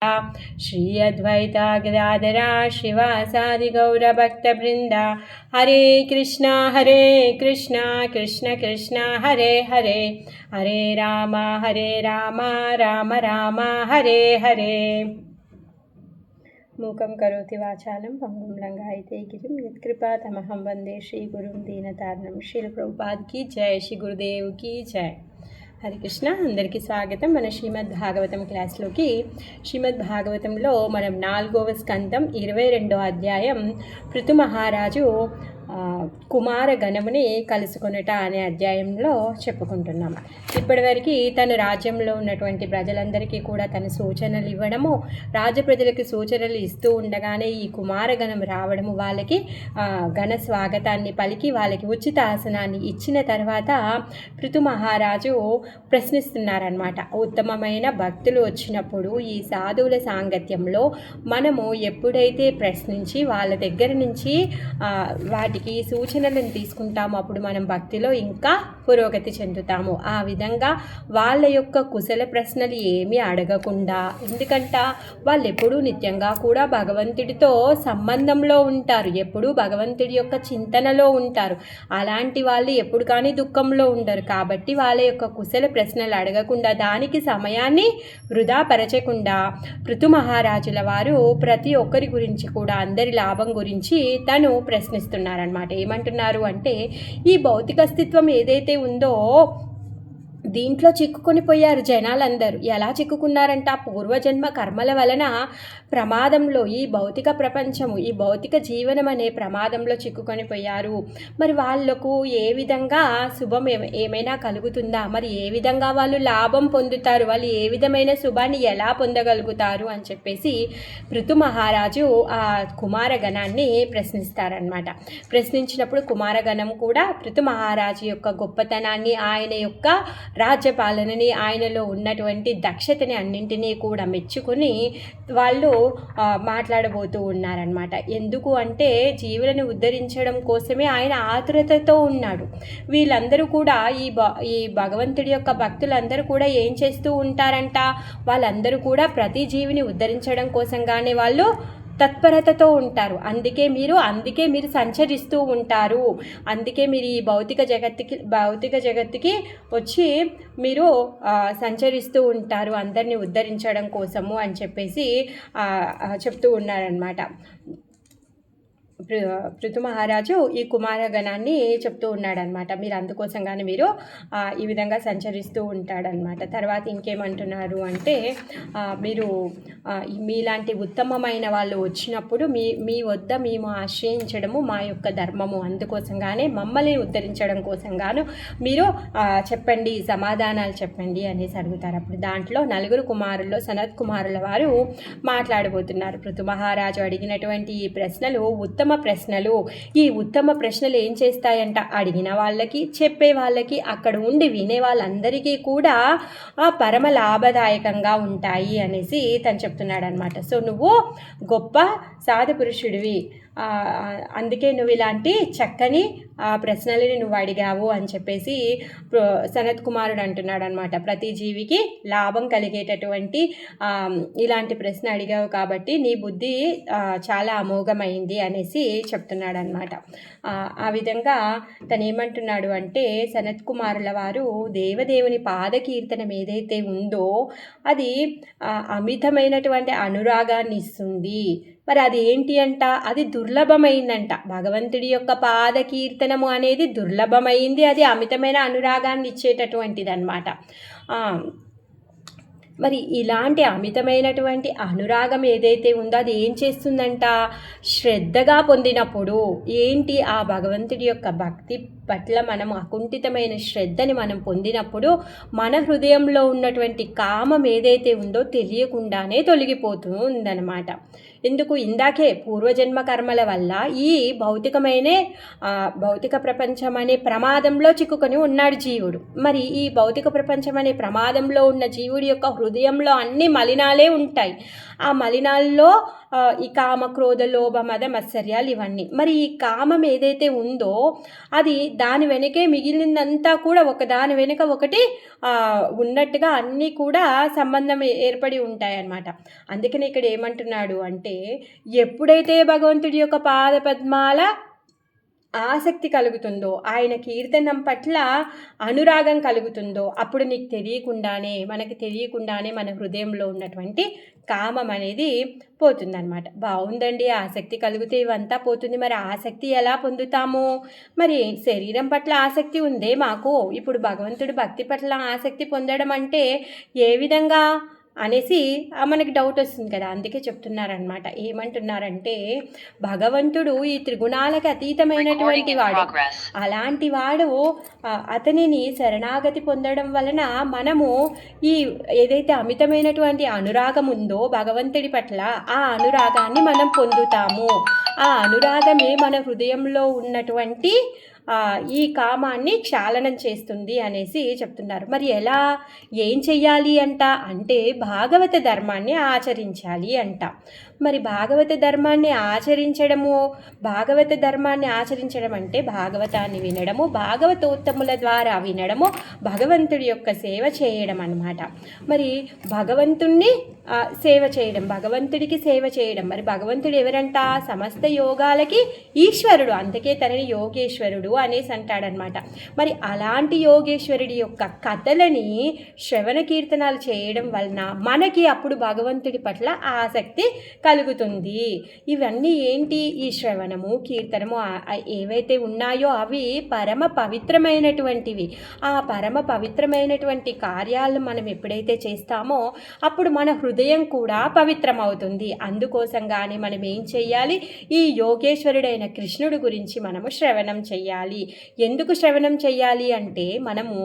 श्री अद्वैता गदाधरा श्रीवासादि गौरभक्तवृंद हरे कृष्णा कृष्ण कृष्ण हरे हरे हरे राम राम राम हरे हरे। मूकं करोति वाचालं पंगुं लंघयते गिरिं यत्कृपातमहं वंदे श्रीगुरुं दीनतारिणं। श्रील प्रभुपाद की जय, श्री गुरुदेव की जय। హరి కృష్ణ, అందరికీ స్వాగతం. మన శ్రీమద్ భాగవతం క్లాస్లోకి. శ్రీమద్ భాగవతంలో మనం 4వ స్కందం 22వ అధ్యాయం పృథు మహారాజు కుమార గణముని కలుసుకొనుట అనే అధ్యాయంలో చెప్పుకుంటున్నాం. ఇప్పటివరకు తన రాజ్యంలో ఉన్నటువంటి ప్రజలందరికీ కూడా తన సూచనలు ఇవ్వడము, రాజ్య ప్రజలకి సూచనలు ఇస్తూ ఉండగానే ఈ కుమారగణం రావడము, వాళ్ళకి ఘన స్వాగతాన్ని పలికి వాళ్ళకి ఉచిత ఆసనాన్ని ఇచ్చిన తర్వాత పృథు మహారాజు ప్రశ్నిస్తున్నారనమాట. ఉత్తమమైన భక్తులు వచ్చినప్పుడు ఈ సాధువుల సాంగత్యంలో మనము ఎప్పుడైతే ప్రశ్నించి వాళ్ళ దగ్గర నుంచి వాటికి సూచనలను తీసుకుంటాము, అప్పుడు మనం భక్తిలో ఇంకా పురోగతి చెందుతాము. ఆ విధంగా వాళ్ళ యొక్క కుశల ప్రశ్నలు ఏమీ అడగకుండా, ఎందుకంట వాళ్ళు ఎప్పుడూ నిత్యంగా కూడా భగవంతుడితో సంబంధంలో ఉంటారు, ఎప్పుడూ భగవంతుడి యొక్క చింతనలో ఉంటారు. అలాంటి వాళ్ళు ఎప్పుడు కానీ దుఃఖంలో ఉండరు. కాబట్టి వాళ్ళ యొక్క కుశల ప్రశ్నలు అడగకుండా, దానికి సమయాన్ని వృధా పరచకుండా పృథు మహారాజుల వారు ప్రతి ఒక్కరి గురించి కూడా, అందరి లాభం గురించి తను ప్రశ్నిస్తున్నారనమాట. ఏమంటున్నారు అంటే, ఈ భౌతిక అస్తిత్వం ఏదైతే ఉందో దీంట్లో చిక్కుకొని పోయారు జనాలందరూ. ఎలా చిక్కుకున్నారంట, పూర్వజన్మ కర్మల వలన ప్రమాదంలో, ఈ భౌతిక ప్రపంచము, ఈ భౌతిక జీవనం అనే ప్రమాదంలో చిక్కుకొని పోయారు. మరి వాళ్ళకు ఏ విధంగా శుభం ఏమైనా కలుగుతుందా, మరి ఏ విధంగా వాళ్ళు లాభం పొందుతారు, వాళ్ళు ఏ విధమైన శుభాన్ని ఎలా పొందగలుగుతారు అని చెప్పేసి పృథు మహారాజు ఆ కుమారగణాన్ని ప్రశ్నిస్తారనమాట. ప్రశ్నించినప్పుడు కుమారగణం కూడా పృథు మహారాజు యొక్క గొప్పతనాన్ని, ఆయన యొక్క రాజ్యపాలనని, ఆయనలో ఉన్నటువంటి దక్షతని అన్నింటినీ కూడా మెచ్చుకొని వాళ్ళు మాట్లాడబోతూ ఉన్నారనమాట. ఎందుకు అంటే జీవులను ఉద్ధరించడం కోసమే ఆయన ఆతురతతో ఉన్నాడు. వీళ్ళందరూ కూడా ఈ భగవంతుడి యొక్క భక్తులందరూ కూడా ఏం చేస్తూ ఉంటారంట, వాళ్ళందరూ కూడా ప్రతి జీవిని ఉద్ధరించడం కోసంగానే వాళ్ళు తత్పరతతో ఉంటారు. అందుకే మీరు సంచరిస్తూ ఉంటారు. అందుకే మీరు ఈ భౌతిక జగత్తుకి వచ్చి మీరు సంచరిస్తూ ఉంటారు అందరినీ ఉద్ధరించడం కోసము అని చెప్పేసి చెప్తూ ఉన్నారనమాట. పృథు మహారాజు ఈ కుమారగణాన్ని చెప్తూ ఉన్నాడనమాట. మీరు అందుకోసంగానే మీరు ఈ విధంగా సంచరిస్తూ ఉంటాడనమాట. తర్వాత ఇంకేమంటున్నారు అంటే, మీరు మీలాంటి ఉత్తమమైన వాళ్ళు వచ్చినప్పుడు మీ వద్ద మేము ఆశ్రయించడము మా యొక్క ధర్మము, అందుకోసంగానే మమ్మల్ని ఉద్ధరించడం కోసంగాను మీరు చెప్పండి, సమాధానాలు చెప్పండి అనేసి అడుగుతారు. అప్పుడు దాంట్లో 4 కుమారుల్లో సనత్ కుమారుల వారు మాట్లాడబోతున్నారు. పృథు మహారాజు అడిగినటువంటి ఈ ప్రశ్నలు ఉత్తమ ప్రశ్నలు. ఈ ఉత్తమ ప్రశ్నలు ఏం చేస్తాయంట, అడిగిన వాళ్ళకి, చెప్పే వాళ్ళకి, అక్కడ ఉండి వినే వాళ్ళందరికీ కూడా పరమ లాభదాయకంగా ఉంటాయి అనేసి తను చెప్తున్నాడు అనమాట. సో నువ్వు గొప్ప సాధు పురుషుడివి, అందుకే నువ్వు ఇలాంటి చక్కని ప్రశ్నలని నువ్వు అడిగావు అని చెప్పేసి సనత్ కుమారుడు అంటున్నాడు అనమాట. ప్రతి జీవికి లాభం కలిగేటటువంటి ఇలాంటి ప్రశ్న అడిగావు కాబట్టి నీ బుద్ధి చాలా అమోఘమైంది అనేసి చెప్తున్నాడు అనమాట. ఆ విధంగా తను ఏమంటున్నాడు అంటే, సనత్ కుమారుల వారు దేవదేవుని పాదకీర్తనం ఏదైతే ఉందో అది అమితమైనటువంటి అనురాగాన్ని ఇస్తుంది. మరి అది ఏంటి అంట, అది దుర్లభమైందంట. భగవంతుడి యొక్క పాదకీర్తనము అనేది దుర్లభమైంది, అది అమితమైన అనురాగాన్ని ఇచ్చేటటువంటిది అనమాట. మరి ఇలాంటి అమితమైనటువంటి అనురాగం ఏదైతే ఉందో అది ఏం చేస్తుందంట, శ్రద్ధగా పొందినప్పుడు ఏంటి, ఆ భగవంతుడి యొక్క భక్తి పట్ల మనం అకుంఠితమైన శ్రద్ధని మనం పొందినప్పుడు మన హృదయంలో ఉన్నటువంటి కామం ఏదైతే ఉందో తెలియకుండానే తొలగిపోతూ ఉందన్నమాట. ఎందుకు, ఇందాకే పూర్వజన్మ కర్మల వల్ల ఈ భౌతిక ప్రపంచం అనే ప్రమాదంలో చిక్కుకొని ఉన్నాడు జీవుడు. మరి ఈ భౌతిక ప్రపంచం అనే ప్రమాదంలో ఉన్న జీవుడి యొక్క హృదయంలో అన్ని మలినాలే ఉంటాయి. ఆ మలినాల్లో ఈ కామ, క్రోధ, లోభ, మద, మత్సర్యాలు ఇవన్నీ. మరి ఈ కామం ఏదైతే ఉందో అది దాని వెనకే మిగిలిందంతా కూడా ఒకదాని వెనుక ఒకటి ఉన్నట్టుగా అన్నీ కూడా సంబంధం ఏర్పడి ఉంటాయన్నమాట. అందుకని ఇక్కడ ఏమంటున్నాడు అంటే, ఎప్పుడైతే భగవంతుడి యొక్క పాద పద్మాల ఆసక్తి కలుగుతుందో, ఆయన కీర్తనం పట్ల అనురాగం కలుగుతుందో, అప్పుడు నీకు తెలియకుండానే, మనకి తెలియకుండానే మన హృదయంలో ఉన్నటువంటి కామం అనేది పోతుందన్నమాట. బాగుందండి, ఆసక్తి కలిగితే ఇవంతా పోతుంది. మరి ఆసక్తి ఎలా పొందుతాము? మరి శరీరం పట్ల ఆసక్తి ఉందే మాకు, ఇప్పుడు భగవంతుడు భక్తి పట్ల ఆసక్తి పొందడం అంటే ఏ విధంగా అనేసి మనకి డౌట్ వస్తుంది కదా. అందుకే చెప్తున్నారనమాట. ఏమంటున్నారంటే, భగవంతుడు ఈ త్రిగుణాలకు అతీతమైనటువంటి వాడు. అలాంటి వాడు అతనిని శరణాగతి పొందడం వలన మనము ఈ ఏదైతే అమితమైనటువంటి అనురాగం ఉందో భగవంతుడి పట్ల, ఆ అనురాగాన్ని మనం పొందుతాము. ఆ అనురాగమే మన హృదయంలో ఉన్నటువంటి ఈ కామాన్ని క్షాళనం చేస్తుంది అనేసి చెప్తున్నారు. మరి ఎలా, ఏం చెయ్యాలి అంటే భాగవత ధర్మాన్ని ఆచరించాలి అంట. మరి భాగవత ధర్మాన్ని ఆచరించడం అంటే భాగవతాన్ని వినడము, భాగవతోత్తముల ద్వారా వినడము, భగవంతుడి యొక్క సేవ చేయడం అన్నమాట. మరి భగవంతుణ్ణి సేవ చేయడం, భగవంతుడికి సేవ చేయడం. మరి భగవంతుడు ఎవరంట? సమస్త యోగాలకి ఈశ్వరుడు, అందుకే తనని యోగేశ్వరుడు అనేసి అంటాడనమాట. మరి అలాంటి యోగేశ్వరుడి యొక్క కథలని శ్రవణ కీర్తనాలు చేయడం వలన మనకి అప్పుడు భగవంతుడి పట్ల ఆసక్తి కలుగుతుంది. ఇవన్నీ ఏంటి? ఈ శ్రవణము, కీర్తనము ఏవైతే ఉన్నాయో అవి పరమ పవిత్రమైనటువంటివి. ఆ పరమ పవిత్రమైనటువంటి కార్యాలు మనం ఎప్పుడైతే చేస్తామో అప్పుడు మన హృదయం కూడా పవిత్రమవుతుంది. అందుకోసంగానే మనం ఏం చెయ్యాలి? ఈ యోగేశ్వరుడైన కృష్ణుడి గురించి మనము శ్రవణం చెయ్యాలి. ఎందుకు శ్రవణం చెయ్యాలి అంటే, మనము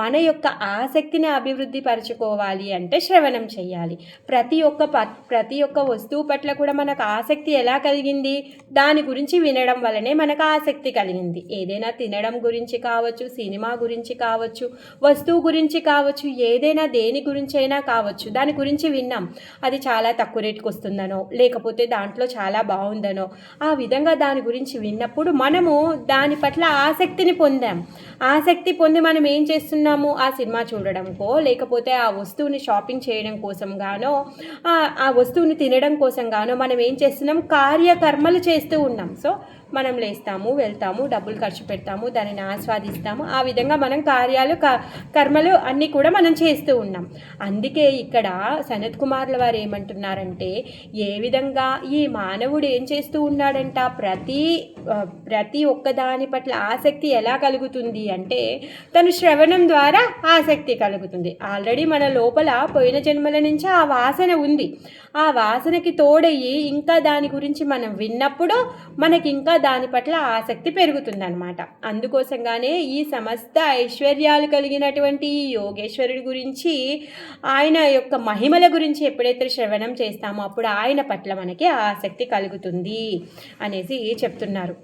మన యొక్క ఆసక్తిని అభివృద్ధి పరచుకోవాలి అంటే శ్రవణం చెయ్యాలి. ప్రతి ఒక్క వస్తువు పట్ల కూడా మనకు ఆసక్తి ఎలా కలిగింది? దాని గురించి వినడం వల్లనే మనకు ఆసక్తి కలిగింది. ఏదైనా తినడం గురించి కావచ్చు, సినిమా గురించి కావచ్చు, వస్తువు గురించి కావచ్చు, ఏదైనా దేని గురించి అయినా కావచ్చు, దాని గురించి విన్నాం. అది చాలా తక్కువ రేటుకి వస్తుందనో, లేకపోతే దాంట్లో చాలా బాగుందనో, ఆ విధంగా దాని గురించి విన్నప్పుడు మనము దాని పట్ల ఆసక్తిని పొందాం. ఆసక్తి పొంది మనం ఏం చేస్తున్నాము? ఆ సినిమా చూడడంకో, లేకపోతే ఆ వస్తువుని షాపింగ్ చేయడం కోసం గానో, ఆ వస్తువుని తినడం కోసం గానో మనం ఏం చేస్తున్నాం? కార్యకర్మలు చేస్తూ ఉన్నాం. సో మనం లేస్తాము, వెళ్తాము, డబ్బులు ఖర్చు పెడతాము, దానిని ఆస్వాదిస్తాము. ఆ విధంగా మనం కర్మలు అన్నీ కూడా మనం చేస్తూ ఉన్నాం. అందుకే ఇక్కడ సనత్ కుమార్ల వారు ఏమంటున్నారంటే, ఏ విధంగా ఈ మానవుడు ఏం చేస్తూ ఉన్నాడంట? ప్రతి ఒక్కదాని పట్ల ఆసక్తి ఎలా కలుగుతుంది అంటే, తను శ్రవణం ద్వారా ఆసక్తి కలుగుతుంది. ఆల్రెడీ మన లోపల పోయిన జన్మల నుంచి ఆ వాసన ఉంది. ఆ వాసనకి తోడయ్యి ఇంకా దాని గురించి మనం విన్నప్పుడు మనకి ఇంకా దాని పట్ల ఆసక్తి పెరుగుతుందన్నమాట. అందుకోసంగానే ఈ సమస్త ఐశ్వర్యాలు కలిగినటువంటి ఈ యోగేశ్వరుడి గురించి, ఆయన యొక్క మహిమల గురించి ఎప్పుడైతే శ్రవణం చేస్తామో అప్పుడు ఆయన పట్ల మనకి ఆసక్తి కలుగుతుంది అనేసి చెప్తున్నారు.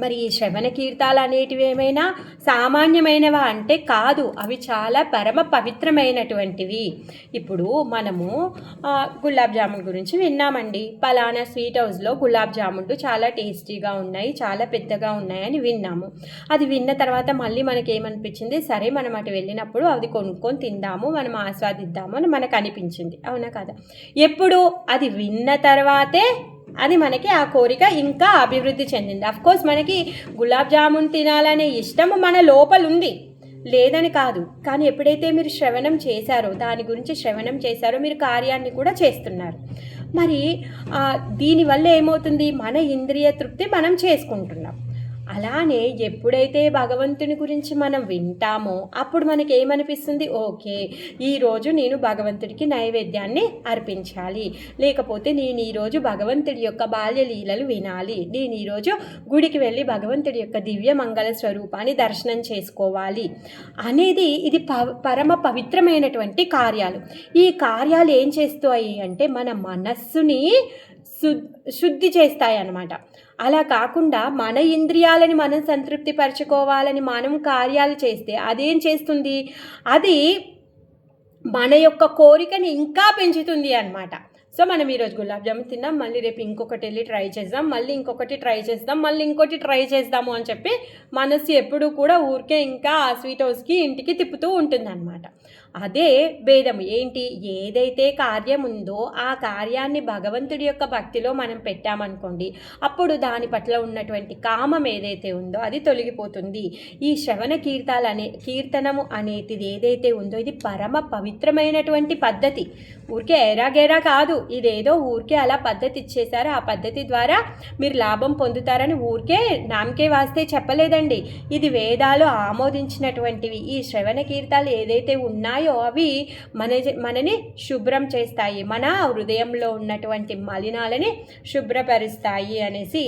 మరి ఈ శ్రవణ కీర్తాలు అనేటివి ఏమైనా సామాన్యమైనవా అంటే కాదు, అవి చాలా పరమ పవిత్రమైనటువంటివి. ఇప్పుడు మనము గులాబ్ జామున్ గురించి విన్నామండి. పలానా స్వీట్ హౌస్లో గులాబ్ జామున్లు చాలా టేస్టీగా ఉన్నాయి, చాలా పెద్దగా ఉన్నాయని విన్నాము. అది విన్న తర్వాత మళ్ళీ మనకి ఏమనిపించింది? సరే, మనం అటు వెళ్ళినప్పుడు అది కొనుక్కొని తిందాము, మనం ఆస్వాదిద్దాము అని మనకు అనిపించింది. అవునా కదా? ఎప్పుడు అది విన్న తర్వాతే అది మనకి ఆ కోరిక ఇంకా అభివృద్ధి చెందింది. అఫ్కోర్స్ మనకి గులాబ్ జామున్ తినాలనే ఇష్టము మన లోపల ఉంది, లేదని కాదు. కానీ ఎప్పుడైతే మీరు శ్రవణం చేశారో, దాని గురించి శ్రవణం చేశారో, మీరు కార్యాన్ని కూడా చేస్తున్నారు. మరి దీనివల్ల ఏమవుతుంది? మన ఇంద్రియ తృప్తి మనం చేసుకుంటున్నాం. అలానే ఎప్పుడైతే భగవంతుని గురించి మనం వింటామో అప్పుడు మనకి ఏమనిపిస్తుంది? ఓకే, ఈరోజు నేను భగవంతుడికి నైవేద్యాన్ని అర్పించాలి, లేకపోతే నేను ఈరోజు భగవంతుడి యొక్క బాల్యలీలలు వినాలి, నేను ఈరోజు గుడికి వెళ్ళి భగవంతుడి యొక్క దివ్య మంగళ స్వరూపాన్ని దర్శనం చేసుకోవాలి అనేది ఇది పరమ పవిత్రమైనటువంటి కార్యాలు. ఈ కార్యాలు ఏం చేస్తాయి అంటే మన మనస్సుని శుద్ధి చేస్తాయి అన్నమాట. అలా కాకుండా మన ఇంద్రియాలని మనం సంతృప్తి పరచుకోవాలని మనం కార్యాలు చేస్తే అదేం చేస్తుంది? అది మన యొక్క కోరికని ఇంకా పెంచుతుంది అన్నమాట. సో మనం ఈరోజు గులాబ్ జామున్ తిన్నాం, మళ్ళీ రేపు ఇంకొకటి వెళ్ళి ట్రై చేద్దాం, మళ్ళీ ఇంకొకటి ట్రై చేద్దాం, మళ్ళీ ఇంకోటి ట్రై చేద్దాము అని చెప్పి మనసు ఎప్పుడూ కూడా ఊరికే ఇంకా ఆ స్వీట్ హౌస్కి ఇంటికి తిప్పుతూ ఉంటుందన్నమాట. అదే భేదము ఏంటి, ఏదైతే కార్యం ఉందో ఆ కార్యాన్ని భగవంతుడి యొక్క భక్తిలో మనం పెట్టామనుకోండి, అప్పుడు దాని పట్ల ఉన్నటువంటి కామం ఏదైతే ఉందో అది తొలగిపోతుంది. ఈ శ్రవణ కీర్తనము అనేటిది ఏదైతే ఉందో ఇది పరమ పవిత్రమైనటువంటి పద్ధతి. ఊరికే ఎరాగేరా కాదు, ఇదేదో ఊరికే అలా పద్ధతి ఇచ్చేసారు, ఆ పద్ధతి ద్వారా మీరు లాభం పొందుతారని ఊరికే నామకే వాస్తే చెప్పలేదండి. ఇది వేదాలు ఆమోదించినటువంటివి. ఈ శ్రవణ కీర్తాలు ఏదైతే ఉన్నాయో అవి మనని శుభ్రం చేస్తాయి, మన హృదయంలో ఉన్నటువంటి మలినాలని శుభ్రపరుస్తాయి అనేసి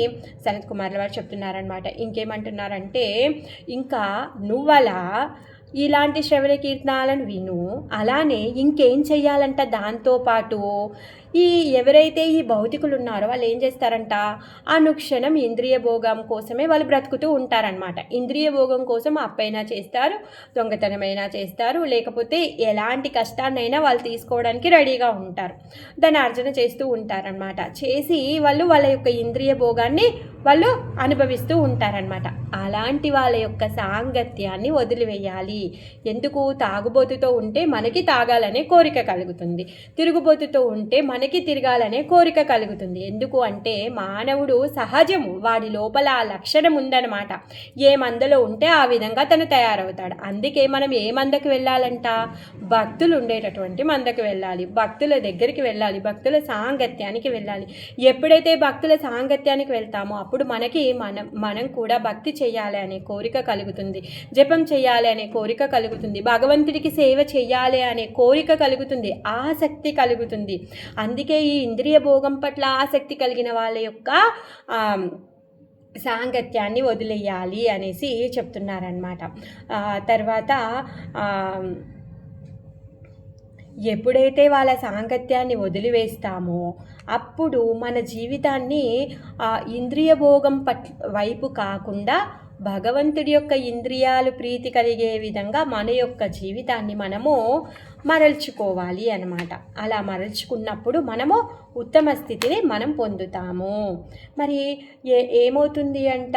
సనత్ కుమార్ల వారు చెప్తున్నారనమాట. ఇంకేమంటున్నారంటే, ఇంకా నువ్వలా ఇలాంటి శ్రవణ కీర్తనాలను విను, అలానే ఇంకేం చెయ్యాలంట దాంతోపాటు ఈ ఎవరైతే ఈ భౌతికులు ఉన్నారో వాళ్ళు ఏం చేస్తారంట, అనుక్షణం ఇంద్రియ భోగం కోసమే వాళ్ళు బ్రతుకుతూ ఉంటారనమాట. ఇంద్రియ భోగం కోసం అప్పైనా చేస్తారు, దొంగతనమైనా చేస్తారు, లేకపోతే ఎలాంటి కష్టాన్నైనా వాళ్ళు తీసుకోవడానికి రెడీగా ఉంటారు. దాన్ని అర్జన చేస్తూ ఉంటారనమాట. చేసి వాళ్ళు వాళ్ళ యొక్క ఇంద్రియ భోగాన్ని వాళ్ళు అనుభవిస్తూ ఉంటారనమాట. అలాంటి వాళ్ళ యొక్క సాంగత్యాన్ని వదిలివేయాలి. ఎందుకు, తాగుబోతుతో ఉంటే మనకి తాగాలనే కోరిక కలుగుతుంది, తిరుగుబోతుతో ఉంటే మనకి తిరగాలనే కోరిక కలుగుతుంది. ఎందుకు అంటే మానవుడు సహజము, వాడి లోపల ఆ లక్షణం ఉందన్నమాట. ఏ మందలో ఉంటే ఆ విధంగా తను తయారవుతాడు. అందుకే మనం ఏ మందకు వెళ్ళాలంట, భక్తులు ఉండేటటువంటి మందకు వెళ్ళాలి, భక్తుల దగ్గరికి వెళ్ళాలి, భక్తుల సాంగత్యానికి వెళ్ళాలి. ఎప్పుడైతే భక్తుల సాంగత్యానికి వెళ్తామో అప్పుడు మనకి మనం కూడా భక్తి చేయాలి అనే కోరిక కలుగుతుంది, జపం చేయాలి అనే కోరిక కలుగుతుంది, భగవంతుడికి సేవ చేయాలి అనే కోరిక కలుగుతుంది, ఆసక్తి కలుగుతుంది. అందుకే ఈ ఇంద్రియ భోగం పట్ల ఆసక్తి కలిగిన వాళ్ళ యొక్క సాంగత్యాన్ని వదిలేయాలి అనేసి చెప్తున్నారనమాట. తర్వాత ఎప్పుడైతే వాళ్ళ సాంగత్యాన్ని వదిలివేస్తామో అప్పుడు మన జీవితాన్ని ఇంద్రియ భోగం వైపు కాకుండా భగవంతుడి యొక్క ఇంద్రియాలు ప్రీతి కలిగే విధంగా మన యొక్క జీవితాన్ని మనము మరల్చుకోవాలి అన్నమాట. అలా మరల్చుకున్నప్పుడు మనము ఉత్తమ స్థితిని మనం పొందుతాము. మరి ఏమవుతుంది అంట,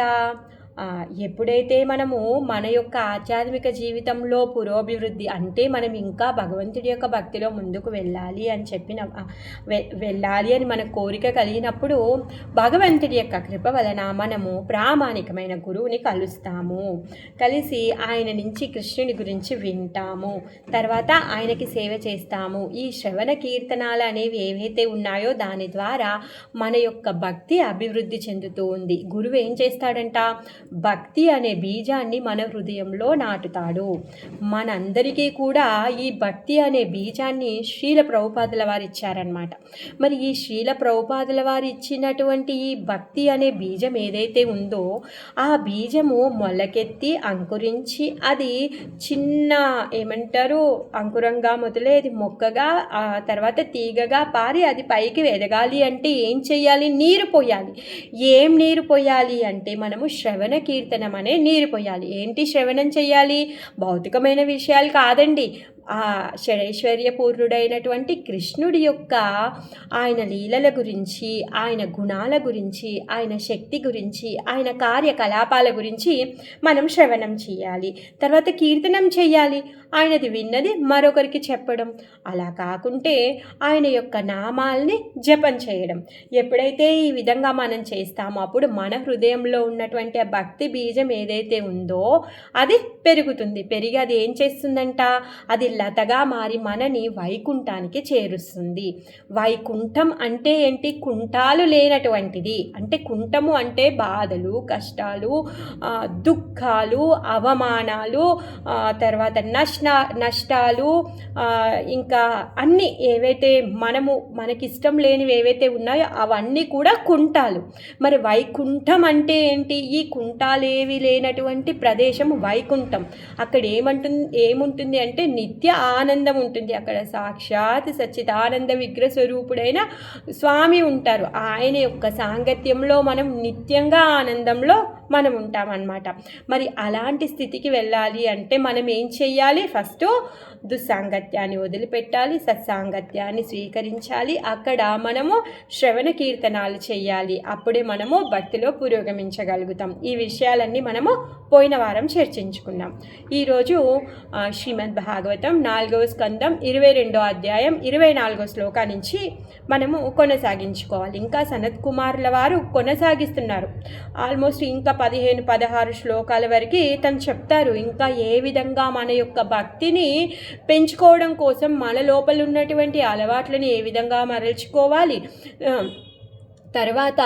ఎప్పుడైతే మనము మన యొక్క ఆధ్యాత్మిక జీవితంలో పురోభివృద్ధి అంటే మనం ఇంకా భగవంతుడి యొక్క భక్తిలో ముందుకు వెళ్ళాలి అని మన కోరిక కలిగినప్పుడు భగవంతుడి యొక్క కృప వలన మనము ప్రామాణికమైన గురువుని కలుస్తాము. కలిసి ఆయన నుంచి కృష్ణుని గురించి వింటాము, తర్వాత ఆయనకి సేవ చేస్తాము. ఈ శ్రవణ కీర్తనాలు అనేవి ఏవైతే ఉన్నాయో దాని ద్వారా మన యొక్క భక్తి అభివృద్ధి చెందుతూ ఉంది. గురువు ఏం చేస్తాడంట, భక్తి అనే బీజాన్ని మన హృదయంలో నాటుతాడు. మనందరికీ కూడా ఈ భక్తి అనే బీజాన్ని శ్రీల ప్రభుపాదుల వారు ఇచ్చారనమాట. మరి ఈ శ్రీల ప్రభుపాదుల వారు ఇచ్చినటువంటి ఈ భక్తి అనే బీజం ఏదైతే ఉందో ఆ బీజము మొలకెత్తి అంకురించి అది చిన్న అంకురంగా మొదలైది మొక్కగా, ఆ తర్వాత తీగగా పారి అది పైకి ఎదగాలి అంటే ఏం చేయాలి, నీరు పోయాలి. ఏం నీరు పోయాలి అంటే మనము శ్రవణ కీర్తనం అనే నీరు పోయాలి. ఏంటి శ్రవణం చేయాలి, భౌతికమైన విషయాలు కాదండి, ఆ షడైశ్వర్యపూర్ణుడైనటువంటి కృష్ణుడి యొక్క ఆయన లీలల గురించి, ఆయన గుణాల గురించి, ఆయన శక్తి గురించి, ఆయన కార్యకలాపాల గురించి మనం శ్రవణం చేయాలి. తర్వాత కీర్తనం చేయాలి, ఆయనది విన్నది మరొకరికి చెప్పడం. అలా కాకుంటే ఆయన యొక్క నామాల్ని జపం చేయడం. ఎప్పుడైతే ఈ విధంగా మనం చేస్తామో అప్పుడు మన హృదయంలో ఉన్నటువంటి ఆ భక్తి బీజం ఏదైతే ఉందో అది పెరుగుతుంది. పెరిగి అది ఏం చేస్తుందంట, అది లతగా మారి మనని వైకుంఠానికి చేరుస్తుంది. వైకుంఠం అంటే ఏంటి, కుంటాలు లేనటువంటిది. అంటే కుంఠము అంటే బాధలు, కష్టాలు, దుఃఖాలు, అవమానాలు, తర్వాత నష్టాలు, ఇంకా అన్నీ ఏవైతే మనకిష్టం లేనివి ఏవైతే ఉన్నాయో అవన్నీ కూడా కుంటాలు. మరి వైకుంఠం అంటే ఏంటి, ఈ కుంటాలేవి లేనటువంటి ప్రదేశం వైకుంఠం. అక్కడ ఏముంటుంది అంటే నిత్య నిత్య ఆనందం ఉంటుంది. అక్కడ సాక్షాత్ సచ్చిదానంద విగ్రహ స్వరూపుడైన స్వామి ఉంటారు. ఆయన యొక్క సాంగత్యంలో మనం నిత్యంగా ఆనందంలో మనం ఉంటామన్నమాట. మరి అలాంటి స్థితికి వెళ్ళాలి అంటే మనం ఏం చెయ్యాలి? ఫస్ట్ దుస్సాంగత్యాన్ని వదిలిపెట్టాలి, సత్సాంగత్యాన్ని స్వీకరించాలి. అక్కడ మనము శ్రవణ కీర్తనాలు చేయాలి. అప్పుడే మనము భక్తిలో పురోగమించగలుగుతాం. ఈ విషయాలన్నీ మనము పోయిన వారం చర్చించుకున్నాం. ఈరోజు శ్రీమద్ భాగవతం 4వ స్కందం 22వ అధ్యాయం 24వ శ్లోకా నుంచి మనము కొనసాగించుకోవాలి. ఇంకా సనత్ కుమారుల వారు కొనసాగిస్తున్నారు. ఆల్మోస్ట్ ఇంకా 15-16 శ్లోకాల వరకు తను చెప్తారు. ఇంకా ఏ విధంగా మన యొక్క భక్తిని పెంచుకోవడం కోసం మన లోపల ఉన్నటువంటి అలవాట్లను ఏ విధంగా మరల్చుకోవాలి, తర్వాత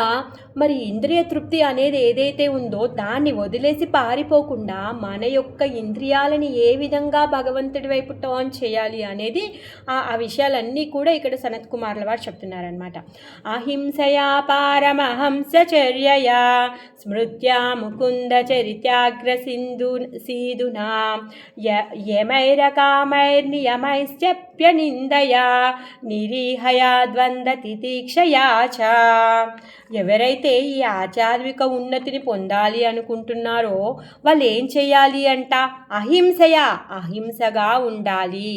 మరి ఇంద్రియ తృప్తి అనేది ఏదైతే ఉందో దాన్ని వదిలేసి పారిపోకుండా మన యొక్క ఇంద్రియాలని ఏ విధంగా భగవంతుడి వైపు టర్న్ చేయాలి అనేది ఆ విషయాలన్నీ కూడా ఇక్కడ సనత్ కుమార్ల వారు చెప్తున్నారనమాట. అహింసయా పారమహంసచర్యయా స్మృత్యా ముకుంద చరిత్యాగ్ర సీదునా యమైరకామైర్నియమైశ్చప్యనిందయా నిరీహయా ద్వంద్వ తితిక్షయా చ. ఎవరైతే ఈ ఆధ్యాత్మిక ఉన్నతిని పొందాలి అనుకుంటున్నారో వాళ్ళు ఏం చేయాలి అంట? అహింసగా ఉండాలి.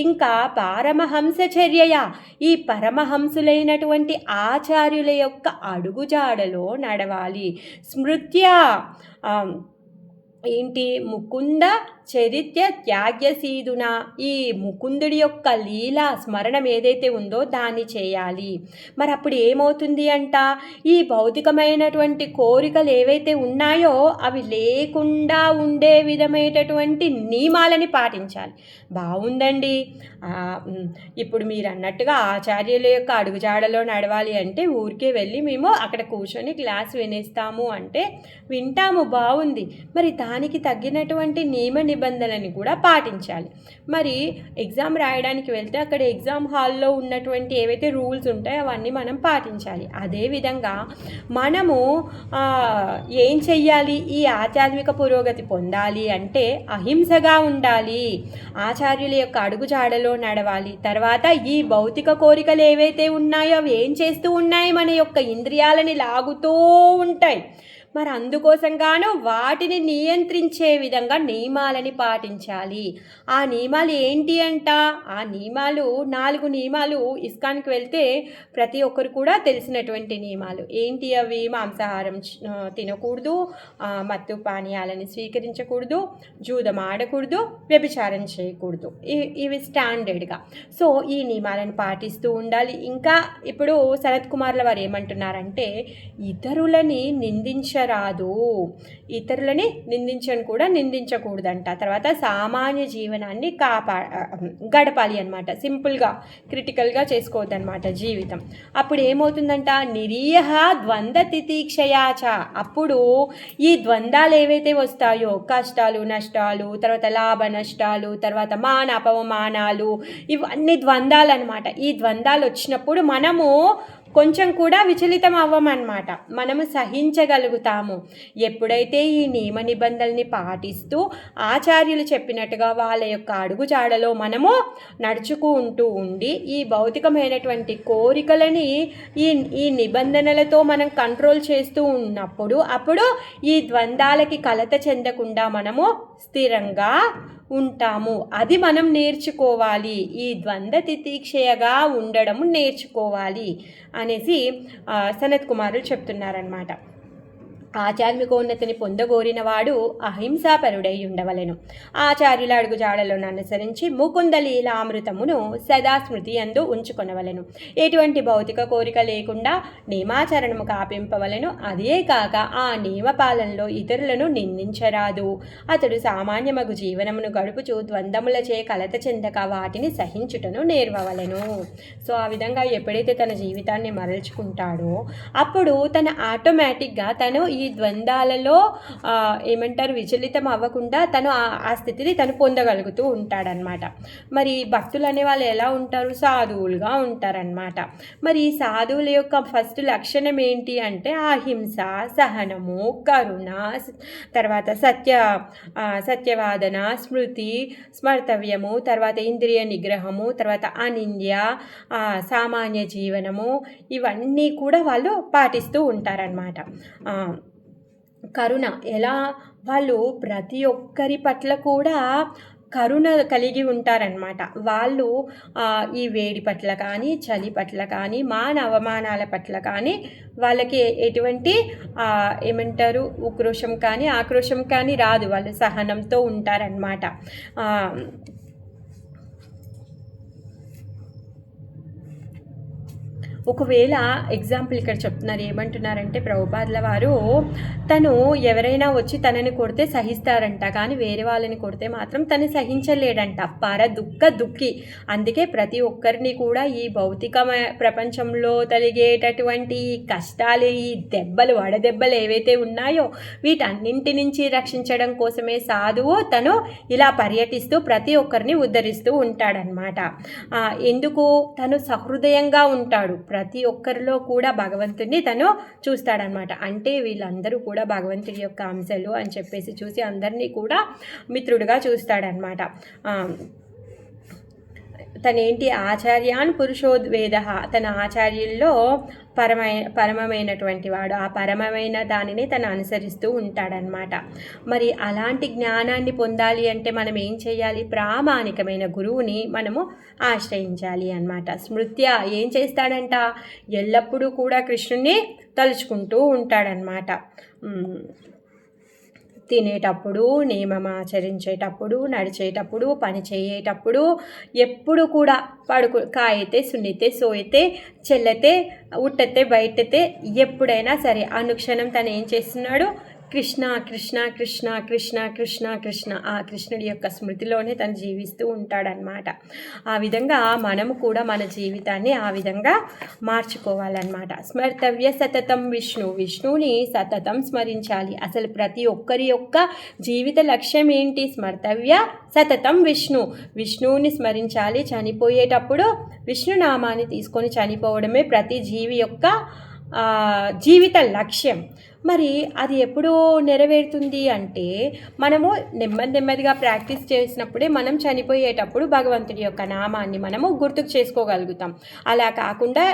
ఇంకా పరమహంసచర్యయ, ఈ పరమహంసులైనటువంటి ఆచార్యుల యొక్క అడుగుజాడలో నడవాలి. స్మృత్య ఏంటి? ముకుంద చరిత్య త్యాగ్యసీదున, ఈ ముకుందుడి యొక్క లీలా స్మరణం ఏదైతే ఉందో దాన్ని చేయాలి. మరి అప్పుడు ఏమవుతుంది అంట? ఈ భౌతికమైనటువంటి కోరికలు ఏవైతే ఉన్నాయో అవి లేకుండా ఉండే విధమైనటువంటి నియమాలని పాటించాలి. బాగుందండి. ఇప్పుడు మీరు అన్నట్టుగా ఆచార్యుల యొక్క అడుగుజాడలో నడవాలి అంటే ఊరికే వెళ్ళి మేము అక్కడ కూర్చొని క్లాస్ వినేస్తాము అంటే వింటాము, బాగుంది. మరి దానికి తగ్గినటువంటి నియమ నిబంధనలని కూడా పాటించాలి. మరి ఎగ్జామ్ రాయడానికి వెళ్తే అక్కడ ఎగ్జామ్ హాల్లో ఉన్నటువంటి ఏవైతే రూల్స్ ఉంటాయో అవన్నీ మనం పాటించాలి. అదేవిధంగా మనము ఏం చెయ్యాలి? ఈ ఆధ్యాత్మిక పురోగతి పొందాలి అంటే అహింసగా ఉండాలి, ఆచార్యుల యొక్క అడుగుజాడలో నడవాలి. తర్వాత ఈ భౌతిక కోరికలు ఏవైతే ఉన్నాయో అవి ఏం చేస్తూ ఉన్నాయి? మన యొక్క ఇంద్రియాలని లాగుతూ ఉంటాయి. మరి అందుకోసంగాను వాటిని నియంత్రించే విధంగా నియమాలని పాటించాలి. ఆ నియమాలు ఏంటి అంట? ఆ నియమాలు 4 నియమాలు ఇస్కాన్కి వెళ్తే ప్రతి ఒక్కరు కూడా తెలిసినటువంటి నియమాలు. ఏంటి అవి? మాంసాహారం తినకూడదు, మత్తు పానీయాలని స్వీకరించకూడదు, జూదం ఆడకూడదు, వ్యభిచారం చేయకూడదు. ఇవి స్టాండర్డ్గా. సో ఈ నియమాలను పాటిస్తూ ఉండాలి. ఇంకా ఇప్పుడు సనత్ కుమార్ల వారు ఏమంటున్నారంటే ఇతరులని ఇతరులని నిందించకూడదంట. తర్వాత సామాన్య జీవనాన్ని గడపాలి అనమాట. సింపుల్గా క్రిటికల్గా చేసుకోవద్దనమాట జీవితం. అప్పుడు ఏమవుతుందంట? నిరీహ ద్వంద్వ తితిక్షయాచ. అప్పుడు ఈ ద్వంద్వాలు ఏవైతే వస్తాయో, కష్టాలు నష్టాలు, తర్వాత లాభ నష్టాలు, తర్వాత మాన అపమానాలు, ఇవన్నీ ద్వంద్వాలు అనమాట. ఈ ద్వంద్వాలు వచ్చినప్పుడు మనము కొంచెం కూడా విచలితం అవ్వమన్నమాట. మనము సహించగలుగుతాము. ఎప్పుడైతే ఈ నియమ నిబంధనల్ని పాటిస్తూ ఆచార్యులు చెప్పినట్టుగా వాళ్ళ యొక్క అడుగుజాడలో మనము నడుచుకుంటూ ఉండి ఈ భౌతికమైనటువంటి కోరికలని ఈ నిబంధనలతో మనం కంట్రోల్ చేస్తూ ఉన్నప్పుడు అప్పుడు ఈ ద్వంద్వాలకి కలత చెందకుండా మనము స్థిరంగా ఉంటాము. అది మనం నేర్చుకోవాలి. ఈ ద్వంద్వ తితిక్షయగా ఉండడం నేర్చుకోవాలి అనేసి సనత్ కుమారులు చెప్తున్నారనమాట. ఆధ్యాత్మికోన్నతిని పొందగోరిన వాడు అహింసాపరుడై ఉండవలెను. ఆచార్యుల అడుగుజాడలను అనుసరించి ముకుంద లీలామృతమును సదా స్మృతి యందు ఉంచుకొనవలెను. ఎటువంటి భౌతిక కోరిక లేకుండా నియమాచరణము కాపింపవలెను. అదే కాక ఆ నియమపాలనలో ఇతరులను నిందించరాదు. అతడు సామాన్యమగు జీవనమును గడుపుచు ద్వంద్వములచే కలత చెందక వాటిని సహించుటను నేర్వవలెను. సో ఆ విధంగా ఎప్పుడైతే తన జీవితాన్ని మరల్చుకుంటాడో అప్పుడు తన ఆటోమేటిక్గా తను ఈ ఈ ద్వంద్వాలలో ఏమంటారు విచలితం అవ్వకుండా తను ఆ స్థితిని తను పొందగలుగుతూ ఉంటాడనమాట. మరి భక్తులు అనే వాళ్ళు ఎలా ఉంటారు? సాధువులుగా ఉంటారనమాట. మరి ఈ సాధువుల యొక్క ఫస్ట్ లక్షణం ఏంటి అంటే అహింస, సహనము, కరుణ, తర్వాత సత్యవాదన, స్మృతి, స్మర్తవ్యము, తర్వాత ఇంద్రియ నిగ్రహము, తర్వాత అనింద్య, సామాన్య జీవనము, ఇవన్నీ కూడా వాళ్ళు పాటిస్తూ ఉంటారనమాట. కరుణ ఎలా? వాళ్ళు ప్రతి ఒక్కరి పట్ల కూడా కరుణ కలిగి ఉంటారనమాట. వాళ్ళు ఈ వేడి పట్ల కానీ, చలి పట్ల కానీ, అవమానాల పట్ల కానీ వాళ్ళకి ఎటువంటి ఏమంటారు ఉక్రోషం కానీ ఆక్రోషం కానీ రాదు. వాళ్ళు సహనంతో ఉంటారనమాట. ఒకవేళ ఎగ్జాంపుల్ ఇక్కడ చెప్తున్నారు, ఏమంటున్నారంటే ప్రభుపాదుల వారు తను ఎవరైనా వచ్చి తనని కొడితే సహిస్తారంట, కానీ వేరే వాళ్ళని కొడితే మాత్రం తను సహించలేడంట. దుఃఖి. అందుకే ప్రతి ఒక్కరిని కూడా ఈ భౌతిక ప్రపంచంలో కలిగేటటువంటి కష్టాలు, ఈ వడదెబ్బలు ఏవైతే ఉన్నాయో వీటన్నింటి నుంచి రక్షించడం కోసమే సాధువు తను ఇలా పర్యటిస్తూ ప్రతి ఒక్కరిని ఉద్ధరిస్తూ ఉంటాడనమాట. ఎందుకు? తను సహృదయంగా ఉంటాడు. ప్రతి ఒక్కరిలో కూడా భగవంతుడిని తను చూస్తాడనమాట. అంటే వీళ్ళందరూ కూడా భగవంతుడి యొక్క అంశాలు అని చెప్పేసి చూసి అందరినీ కూడా మిత్రుడిగా చూస్తాడనమాట. తనేంటి? ఆచార్యాన్ పురుషోద్వేద. తన ఆచార్యుల్లో పరమమైనటువంటి వాడు. ఆ పరమమైన దానిని తను అనుసరిస్తూ ఉంటాడనమాట. మరి అలాంటి జ్ఞానాన్ని పొందాలి అంటే మనం ఏం చేయాలి? ప్రామాణికమైన గురువుని మనము ఆశ్రయించాలి అన్నమాట. స్మృత్య ఏం చేస్తాడంట? ఎల్లప్పుడూ కూడా కృష్ణుని తలుచుకుంటూ ఉంటాడనమాట. తినేటప్పుడు, నియమం ఆచరించేటప్పుడు, నడిచేటప్పుడు, పని చేయేటప్పుడు, ఎప్పుడు కూడా కాయితే, సున్నితే, సోయితే, చెల్లతే, ఉట్టతే, బయటతే, ఎప్పుడైనా సరే అనుక్షణం తను ఏం చేస్తున్నాడు? కృష్ణ కృష్ణ కృష్ణ కృష్ణ కృష్ణ కృష్ణ, ఆ కృష్ణుడి యొక్క స్మృతిలోనే తను జీవిస్తూ ఉంటాడనమాట. ఆ విధంగా మనము కూడా మన జీవితాన్ని ఆ విధంగా మార్చుకోవాలన్నమాట. స్మర్తవ్య సతతం విష్ణువుని సతతం స్మరించాలి. అసలు ప్రతి ఒక్కరి యొక్క జీవిత లక్ష్యం ఏంటి? స్మర్తవ్య సతతం విష్ణువుని స్మరించాలి. చనిపోయేటప్పుడు విష్ణునామాన్ని తీసుకొని చనిపోవడమే ప్రతి జీవి యొక్క జీవిత లక్ష్యం. మరి అది ఎప్పుడు నెరవేరుతుంది అంటే మనము నెమ్మదిగా ప్రాక్టీస్ చేసినప్పుడే మనం చనిపోయేటప్పుడు భగవంతుడి యొక్క నామాన్ని మనము గుర్తుకు చేసుకోగలుగుతాం. అలా కాకుండా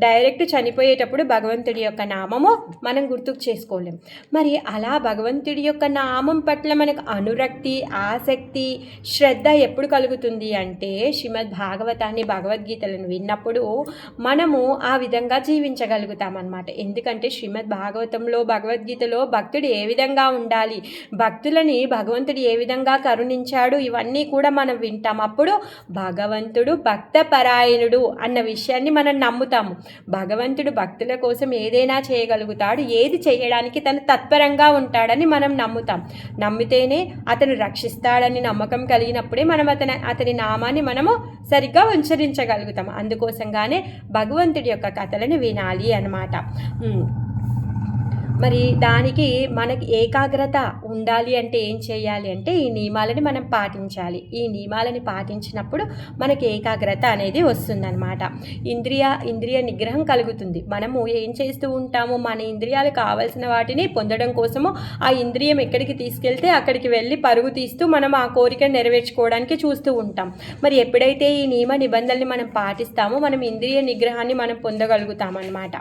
డైరెక్ట్ చనిపోయేటప్పుడు భగవంతుడి యొక్క నామము మనం గుర్తుకు చేసుకోలేం. మరి అలా భగవంతుడి యొక్క నామం పట్ల మనకు అనురక్తి, ఆసక్తి, శ్రద్ధ ఎప్పుడు కలుగుతుంది అంటే శ్రీమద్ భాగవతాన్ని, భగవద్గీతలను విన్నప్పుడు మనము ఆ విధంగా జీవించగలుగుతాం అన్నమాట. ఎందుకంటే శ్రీమద్ భాగవతంలో, భగవద్గీతలో భక్తుడు ఏ విధంగా ఉండాలి, భక్తులని భగవంతుడు ఏ విధంగా కరుణించాడు, ఇవన్నీ కూడా మనం వింటాం. అప్పుడు భగవంతుడు భక్తపరాయణుడు అన్న విషయాన్ని మనం నమ్ముతాము. భగవంతుడు భక్తుల కోసం ఏదైనా చేయగలుగుతాడు, ఏది చేయడానికి తను తత్పరంగా ఉంటాడని మనం నమ్మితేనే అతను రక్షిస్తాడని నమ్మకం కలిగినప్పుడే మనం అతని నామాన్ని మనము సరిగ్గా ఉచ్చరించగలుగుతాం. అందుకోసంగానే భగవంతుడి యొక్క కథలను వినాలి అన్నమాట. మరి దానికి మనకి ఏకాగ్రత ఉండాలి అంటే ఏం చేయాలి అంటే ఈ నియమాలని మనం పాటించాలి. ఈ నియమాలని పాటించినప్పుడు మనకి ఏకాగ్రత అనేది వస్తుందన్నమాట. ఇంద్రియ నిగ్రహం కలుగుతుంది. మనము ఏం చేస్తూ ఉంటాము? మన ఇంద్రియాలు కావాల్సిన వాటిని పొందడం కోసము ఆ ఇంద్రియం ఎక్కడికి తీసుకెళ్తే అక్కడికి వెళ్ళి పరుగు తీస్తూ మనం ఆ కోరికను నెరవేర్చుకోవడానికి చూస్తూ ఉంటాం. మరి ఎప్పుడైతే ఈ నియమ నిబంధనల్ని మనం పాటిస్తామో మనం ఇంద్రియ నిగ్రహాన్ని మనం పొందగలుగుతామన్నమాట.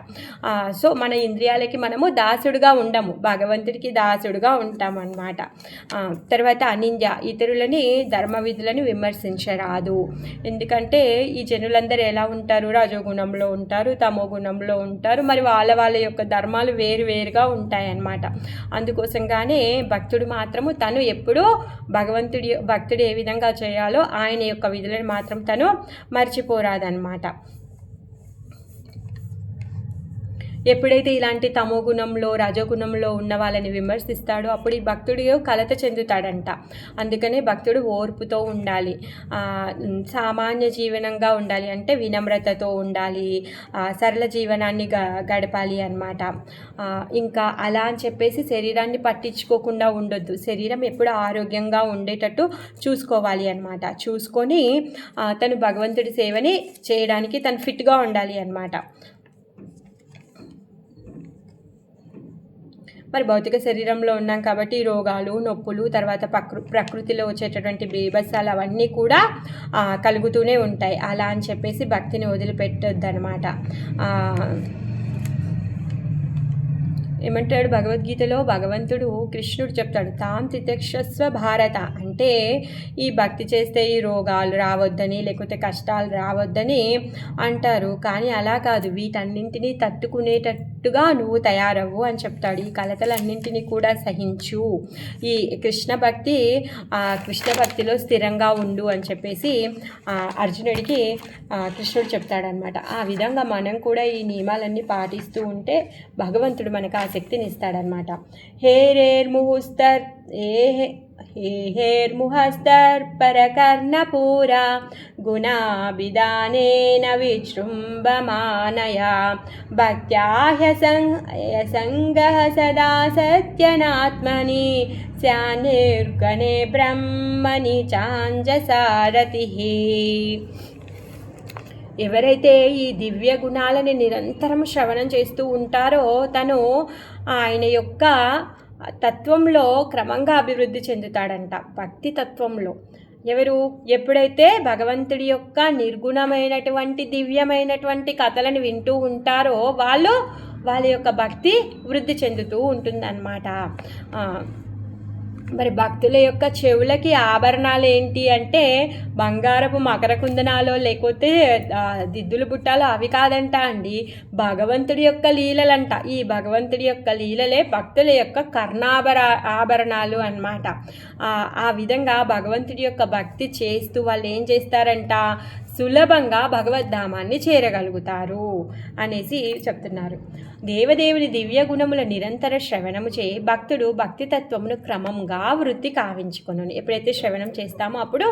సో మన ఇంద్రియాలకి మనము దాసుడుగా ఉండము, భగవంతుడికి దాసుడుగా ఉంటామన్నమాట. తర్వాత అనింద్య, ఇతరులని ధర్మ విధులను విమర్శించరాదు. ఎందుకంటే ఈ జనులందరూ ఎలా ఉంటారు? రజోగుణంలో ఉంటారు, తమో గుణంలో ఉంటారు. మరి వాళ్ళ యొక్క ధర్మాలు వేరుగా ఉంటాయన్నమాట. అందుకోసంగానే భక్తుడు మాత్రము తను ఎప్పుడూ భక్తుడు ఏ విధంగా చేయాలో ఆయన యొక్క విధులను మాత్రం తను మర్చిపోరాదన్నమాట. ఎప్పుడైతే ఇలాంటి తమో గుణంలో రజోగుణంలో ఉన్న వాళ్ళని విమర్శిస్తాడో అప్పుడు ఈ భక్తుడు కలత చెందుతాడంట. అందుకనే భక్తుడు ఓర్పుతో ఉండాలి, సామాన్య జీవనంగా ఉండాలి, అంటే వినమ్రతతో ఉండాలి, సరళ జీవనాన్ని గడపాలి అన్నమాట. ఇంకా అలా అని చెప్పేసి శరీరాన్ని పట్టించుకోకుండా ఉండొద్దు. శరీరం ఎప్పుడు ఆరోగ్యంగా ఉండేటట్టు చూసుకోవాలి అన్నమాట. చూసుకొని తను భగవంతుడి సేవని చేయడానికి తను ఫిట్గా ఉండాలి అన్నమాట. మరి భౌతిక శరీరంలో ఉన్నాం కాబట్టి రోగాలు, నొప్పులు, తర్వాత ప్రకృతిలో వచ్చేటటువంటి బీభత్సాలు అవన్నీ కూడా కలుగుతూనే ఉంటాయి. అలా అని చెప్పేసి భక్తిని వదిలిపెట్టొద్దు అనమాట. ఏమంటాడు భగవద్గీతలో భగవంతుడు, కృష్ణుడు చెప్తాడు, తాం తితిక్షస్వ భారత, అంటే ఈ భక్తి చేస్తే ఈ రోగాలు రావద్దని లేకపోతే కష్టాలు రావద్దని అంటారు. కానీ అలా కాదు, వీటన్నింటినీ తట్టుకునేటట్టుగా నువ్వు తయారవ్వు అని చెప్తాడు. ఈ కలతలన్నింటినీ కూడా సహించు, ఈ కృష్ణ భక్తిలో స్థిరంగా ఉండు అని చెప్పేసి అర్జునుడికి కృష్ణుడు చెప్తాడనమాట. ఆ విధంగా మనం కూడా ఈ నియమాలన్నీ పాటిస్తూ ఉంటే భగవంతుడు మనకు శక్తిని ఇస్తాడనమాట. హేర్ముహస్తర్ పరకర్ణపూరా గుణాభిధానేన విజృంభమానయా భక్త్యాహ్యసంగః సదా సత్యనాత్మని స్యానిర్గణే బ్రహ్మని చాంజసారతిః. ఎవరైతే ఈ దివ్య గుణాలని నిరంతరం శ్రవణం చేస్తూ ఉంటారో తను ఆయన యొక్క తత్వంలో క్రమంగా అభివృద్ధి చెందుతాడంట. భక్తి తత్వంలో ఎప్పుడైతే భగవంతుడి యొక్క నిర్గుణమైనటువంటి దివ్యమైనటువంటి కథలను వింటూ ఉంటారో వాళ్ళ యొక్క భక్తి వృద్ధి చెందుతూ ఉంటుందన్నమాట. మరి భక్తుల యొక్క చెవులకి ఆభరణాలు ఏంటి అంటే బంగారపు మకర కుందనాలు లేకపోతే దిద్దులు బుట్టాలు అవి కాదంట అండి, భగవంతుడి యొక్క లీలలంట. ఈ భగవంతుడి యొక్క లీలలే భక్తుల యొక్క ఆభరణాలు అన్నమాట. ఆ విధంగా భగవంతుడి యొక్క భక్తి చేస్తూ వాళ్ళు ఏం చేస్తారంట, సులభంగా భగవద్ధామాన్ని చేరగలుగుతారు అనేసి చెప్తున్నారు. దేవదేవుని దివ్య గుణముల నిరంతర శ్రవణము చే భక్తుడు భక్తితత్వమును క్రమంగా వృద్ధి కావించుకొను. ఎప్పుడైతే శ్రవణం చేస్తామో అప్పుడు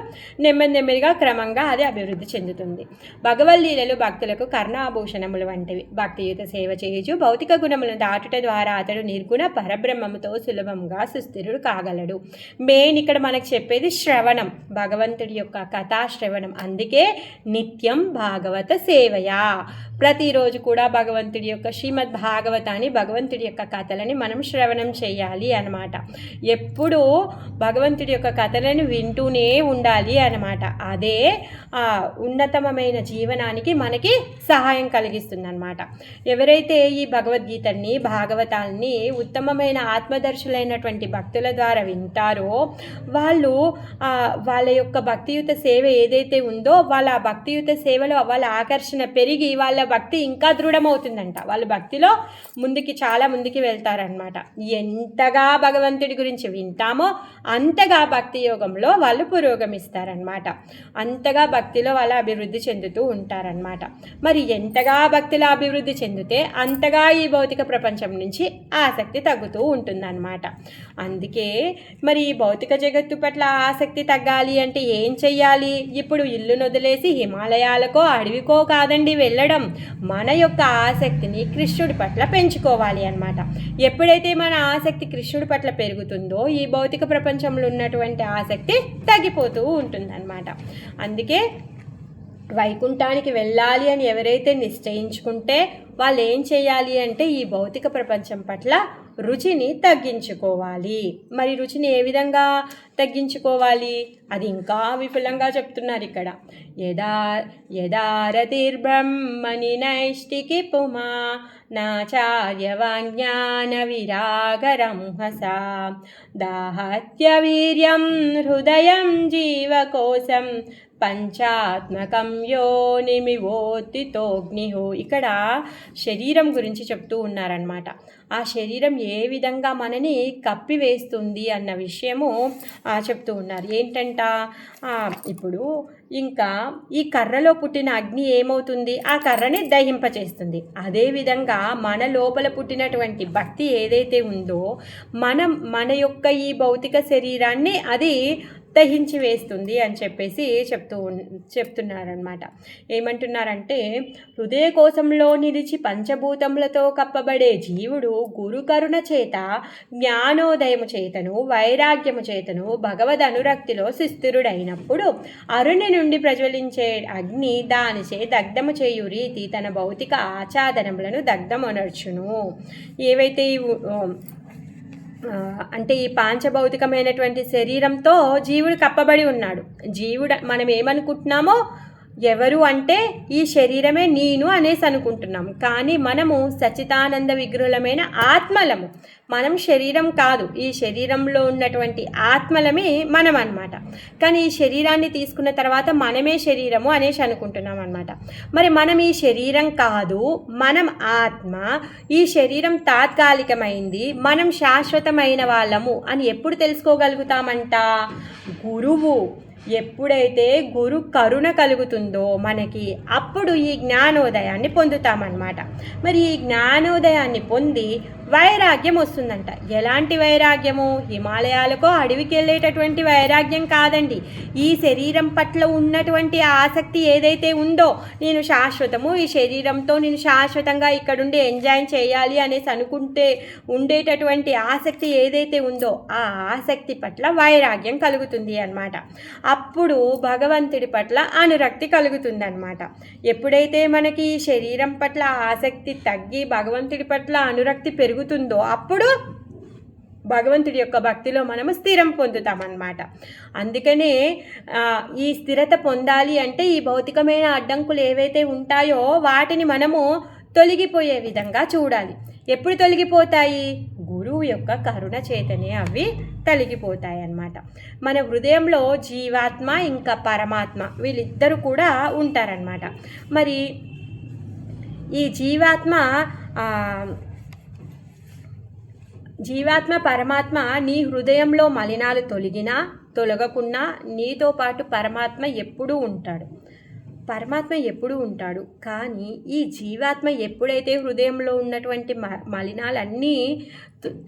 నెమ్మదిగా క్రమంగా అది అభివృద్ధి చెందుతుంది. భగవల్లీలలు భక్తులకు కర్ణాభూషణములు వంటివి. భక్తియుత సేవ చేయుచు భౌతిక గుణములను దాటుట ద్వారా అతడు నిర్గుణ పరబ్రహ్మముతో సులభంగా సుస్థిరుడు కాగలడు. మెయిన్ ఇక్కడ మనకు చెప్పేది శ్రవణం, భగవంతుడి యొక్క కథా శ్రవణం. అందుకే నిత్యం భాగవత సేవయా, ప్రతిరోజు కూడా భగవంతుడి యొక్క శ్రీమద్ భాగవతాన్ని, భగవంతుడి యొక్క కథలని మనం శ్రవణం చేయాలి అన్నమాట. ఎప్పుడూ భగవంతుడి యొక్క కథలను వింటూనే ఉండాలి అన్నమాట. అదే ఉన్నతమైన జీవనానికి మనకి సహాయం కలిగిస్తుంది అన్నమాట. ఎవరైతే ఈ భగవద్గీతని భాగవతాల్ని ఉత్తమమైన ఆత్మదర్శులైనటువంటి భక్తుల ద్వారా వింటారో వాళ్ళ యొక్క భక్తియుత సేవ ఏదైతే ఉందో వాళ్ళ భక్తియుత సేవలో వాళ్ళ ఆకర్షణ పెరిగి వాళ్ళ భక్తి ఇంకా దృఢమవుతుందంట. వాళ్ళు భక్తిలో చాలా ముందుకి వెళ్తారనమాట. ఎంతగా భగవంతుడి గురించి వింటామో అంతగా భక్తి యోగంలో వాళ్ళు పురోగమిస్తారనమాట. అంతగా భక్తిలో వాళ్ళు అభివృద్ధి చెందుతూ ఉంటారనమాట. మరి ఎంతగా భక్తిలో అభివృద్ధి చెందితే అంతగా ఈ భౌతిక ప్రపంచం నుంచి ఆసక్తి తగ్గుతూ ఉంటుందన్నమాట. అందుకే మరి ఈ భౌతిక జగత్తు పట్ల ఆసక్తి తగ్గాలి అంటే ఏం చెయ్యాలి? ఇప్పుడు ఇల్లును వదిలేసి హిమాలయాలకో అడవికో కాదండి వెళ్ళడం, మన యొక్క ఆసక్తిని కృష్ణుడి పట్ల పెంచుకోవాలి అన్నమాట. ఎప్పుడైతే మన ఆసక్తి కృష్ణుడి పట్ల పెరుగుతుందో ఈ భౌతిక ప్రపంచంలో ఉన్నటువంటి ఆసక్తి తగ్గిపోతూ ఉంటుందన్నమాట. అందుకే వైకుంఠానికి వెళ్ళాలి అని ఎవరైతే నిశ్చయించుకుంటే వాళ్ళు ఏం చేయాలి అంటే ఈ భౌతిక ప్రపంచం పట్ల రుచిని తగ్గించుకోవాలి. మరి రుచిని ఏ విధంగా తగ్గించుకోవాలి అది ఇంకా విపులంగా చెప్తున్నారు ఇక్కడ. యదారతిర్బ్రహ్మణి నైష్టికి పుమా నాచార్యవాజ్ఞాన విరాగరంహసా దాహత్య వీర్యం హృదయం జీవకోశం పంచాత్మకం యోనిమివోత్తితోగ్నిహో. ఇక్కడ శరీరం గురించి చెప్తూ ఉన్నారనమాట. ఆ శరీరం ఏ విధంగా మనని కప్పివేస్తుంది అన్న విషయము చెప్తూ ఉన్నారు. ఏంటంట, ఇప్పుడు ఇంకా ఈ కర్రలో పుట్టిన అగ్ని ఏమవుతుంది, ఆ కర్రని దహింపచేస్తుంది. అదేవిధంగా మన లోపల పుట్టినటువంటి భక్తి ఏదైతే ఉందో మన యొక్క ఈ భౌతిక శరీరాన్ని అది దహించి వేస్తుంది అని చెప్పేసి చెప్తున్నారనమాట. ఏమంటున్నారంటే, హృదయ కోశంలో నిలిచి పంచభూతములతో కప్పబడే జీవుడు గురు కరుణ చేత జ్ఞానోదయము చేతను వైరాగ్యము చేతను భగవద్ అనురక్తిలో సుస్థిరుడైనప్పుడు అరుణి నుండి ప్రజ్వలించే అగ్ని దానిచే దగ్ధము చేయు రీతి తన భౌతిక ఆచాదనములను దగ్ధమొనర్చును. ఏవైతే అంటే ఈ పాంచభౌతికమైనటువంటి శరీరంతో జీవుడు కప్పబడి ఉన్నాడు. మనం ఏమనుకుంటున్నామో, ఎవరు అంటే ఈ శరీరమే నేను అనేసి అనుకుంటున్నాం. కానీ మనము సచ్చిదానంద విగ్రహులమైన ఆత్మలము. మనం శరీరం కాదు, ఈ శరీరంలో ఉన్నటువంటి ఆత్మలమే మనం అన్నమాట. కానీ ఈ శరీరాన్ని తీసుకున్న తర్వాత మనమే శరీరము అనేసి అనుకుంటున్నాం అన్నమాట. మరి మనం ఈ శరీరం కాదు, మనం ఆత్మ. ఈ శరీరం తాత్కాలికమైంది, మనం శాశ్వతమైన వాళ్ళము అని ఎప్పుడు తెలుసుకోగలుగుతామంట? గురువు ఎప్పుడైతే గురు కరుణ కలుగుతుందో మనకి, అప్పుడు ఈ జ్ఞానోదయాన్ని పొందుతామన్నమాట. మరి ఈ జ్ఞానోదయాన్ని పొంది వైరాగ్యం వస్తుందంట. ఎలాంటి వైరాగ్యము? హిమాలయాలకో అడవికి వెళ్ళేటటువంటి వైరాగ్యం కాదండి. ఈ శరీరం పట్ల ఉన్నటువంటి ఆసక్తి ఏదైతే ఉందో, నేను శాశ్వతము, ఈ శరీరంతో నేను శాశ్వతంగా ఇక్కడుండి ఎంజాయ్ చేయాలి అనేసి అనుకుంటే ఉండేటటువంటి ఆసక్తి ఏదైతే ఉందో, ఆ ఆసక్తి పట్ల వైరాగ్యం కలుగుతుంది అన్నమాట. అప్పుడు భగవంతుడి పట్ల అనురక్తి కలుగుతుంది అన్నమాట. ఎప్పుడైతే మనకి ఈ శరీరం పట్ల ఆసక్తి తగ్గి భగవంతుడి పట్ల అనురక్తి పెరుగుతుందో, అప్పుడు భగవంతుడి యొక్క భక్తిలో మనము స్థిరం పొందుతామన్నమాట. అందుకనే ఈ స్థిరత పొందాలి అంటే ఈ భౌతికమైన అడ్డంకులు ఏవైతే ఉంటాయో వాటిని మనము తొలగిపోయే విధంగా చూడాలి. ఎప్పుడు తొలగిపోతాయి? గురువు యొక్క కరుణ చేతనే అవి తొలగిపోతాయి అన్నమాట. మన హృదయంలో జీవాత్మ ఇంకా పరమాత్మ వీళ్ళిద్దరూ కూడా ఉంటారన్నమాట. మరి ఈ జీవాత్మ పరమాత్మ నీ హృదయంలో మలినాలు తొలగకున్నా నీతో పాటు పరమాత్మ ఎప్పుడూ ఉంటాడు. కానీ ఈ జీవాత్మ ఎప్పుడైతే హృదయంలో ఉన్నటువంటి మలినాలన్నీ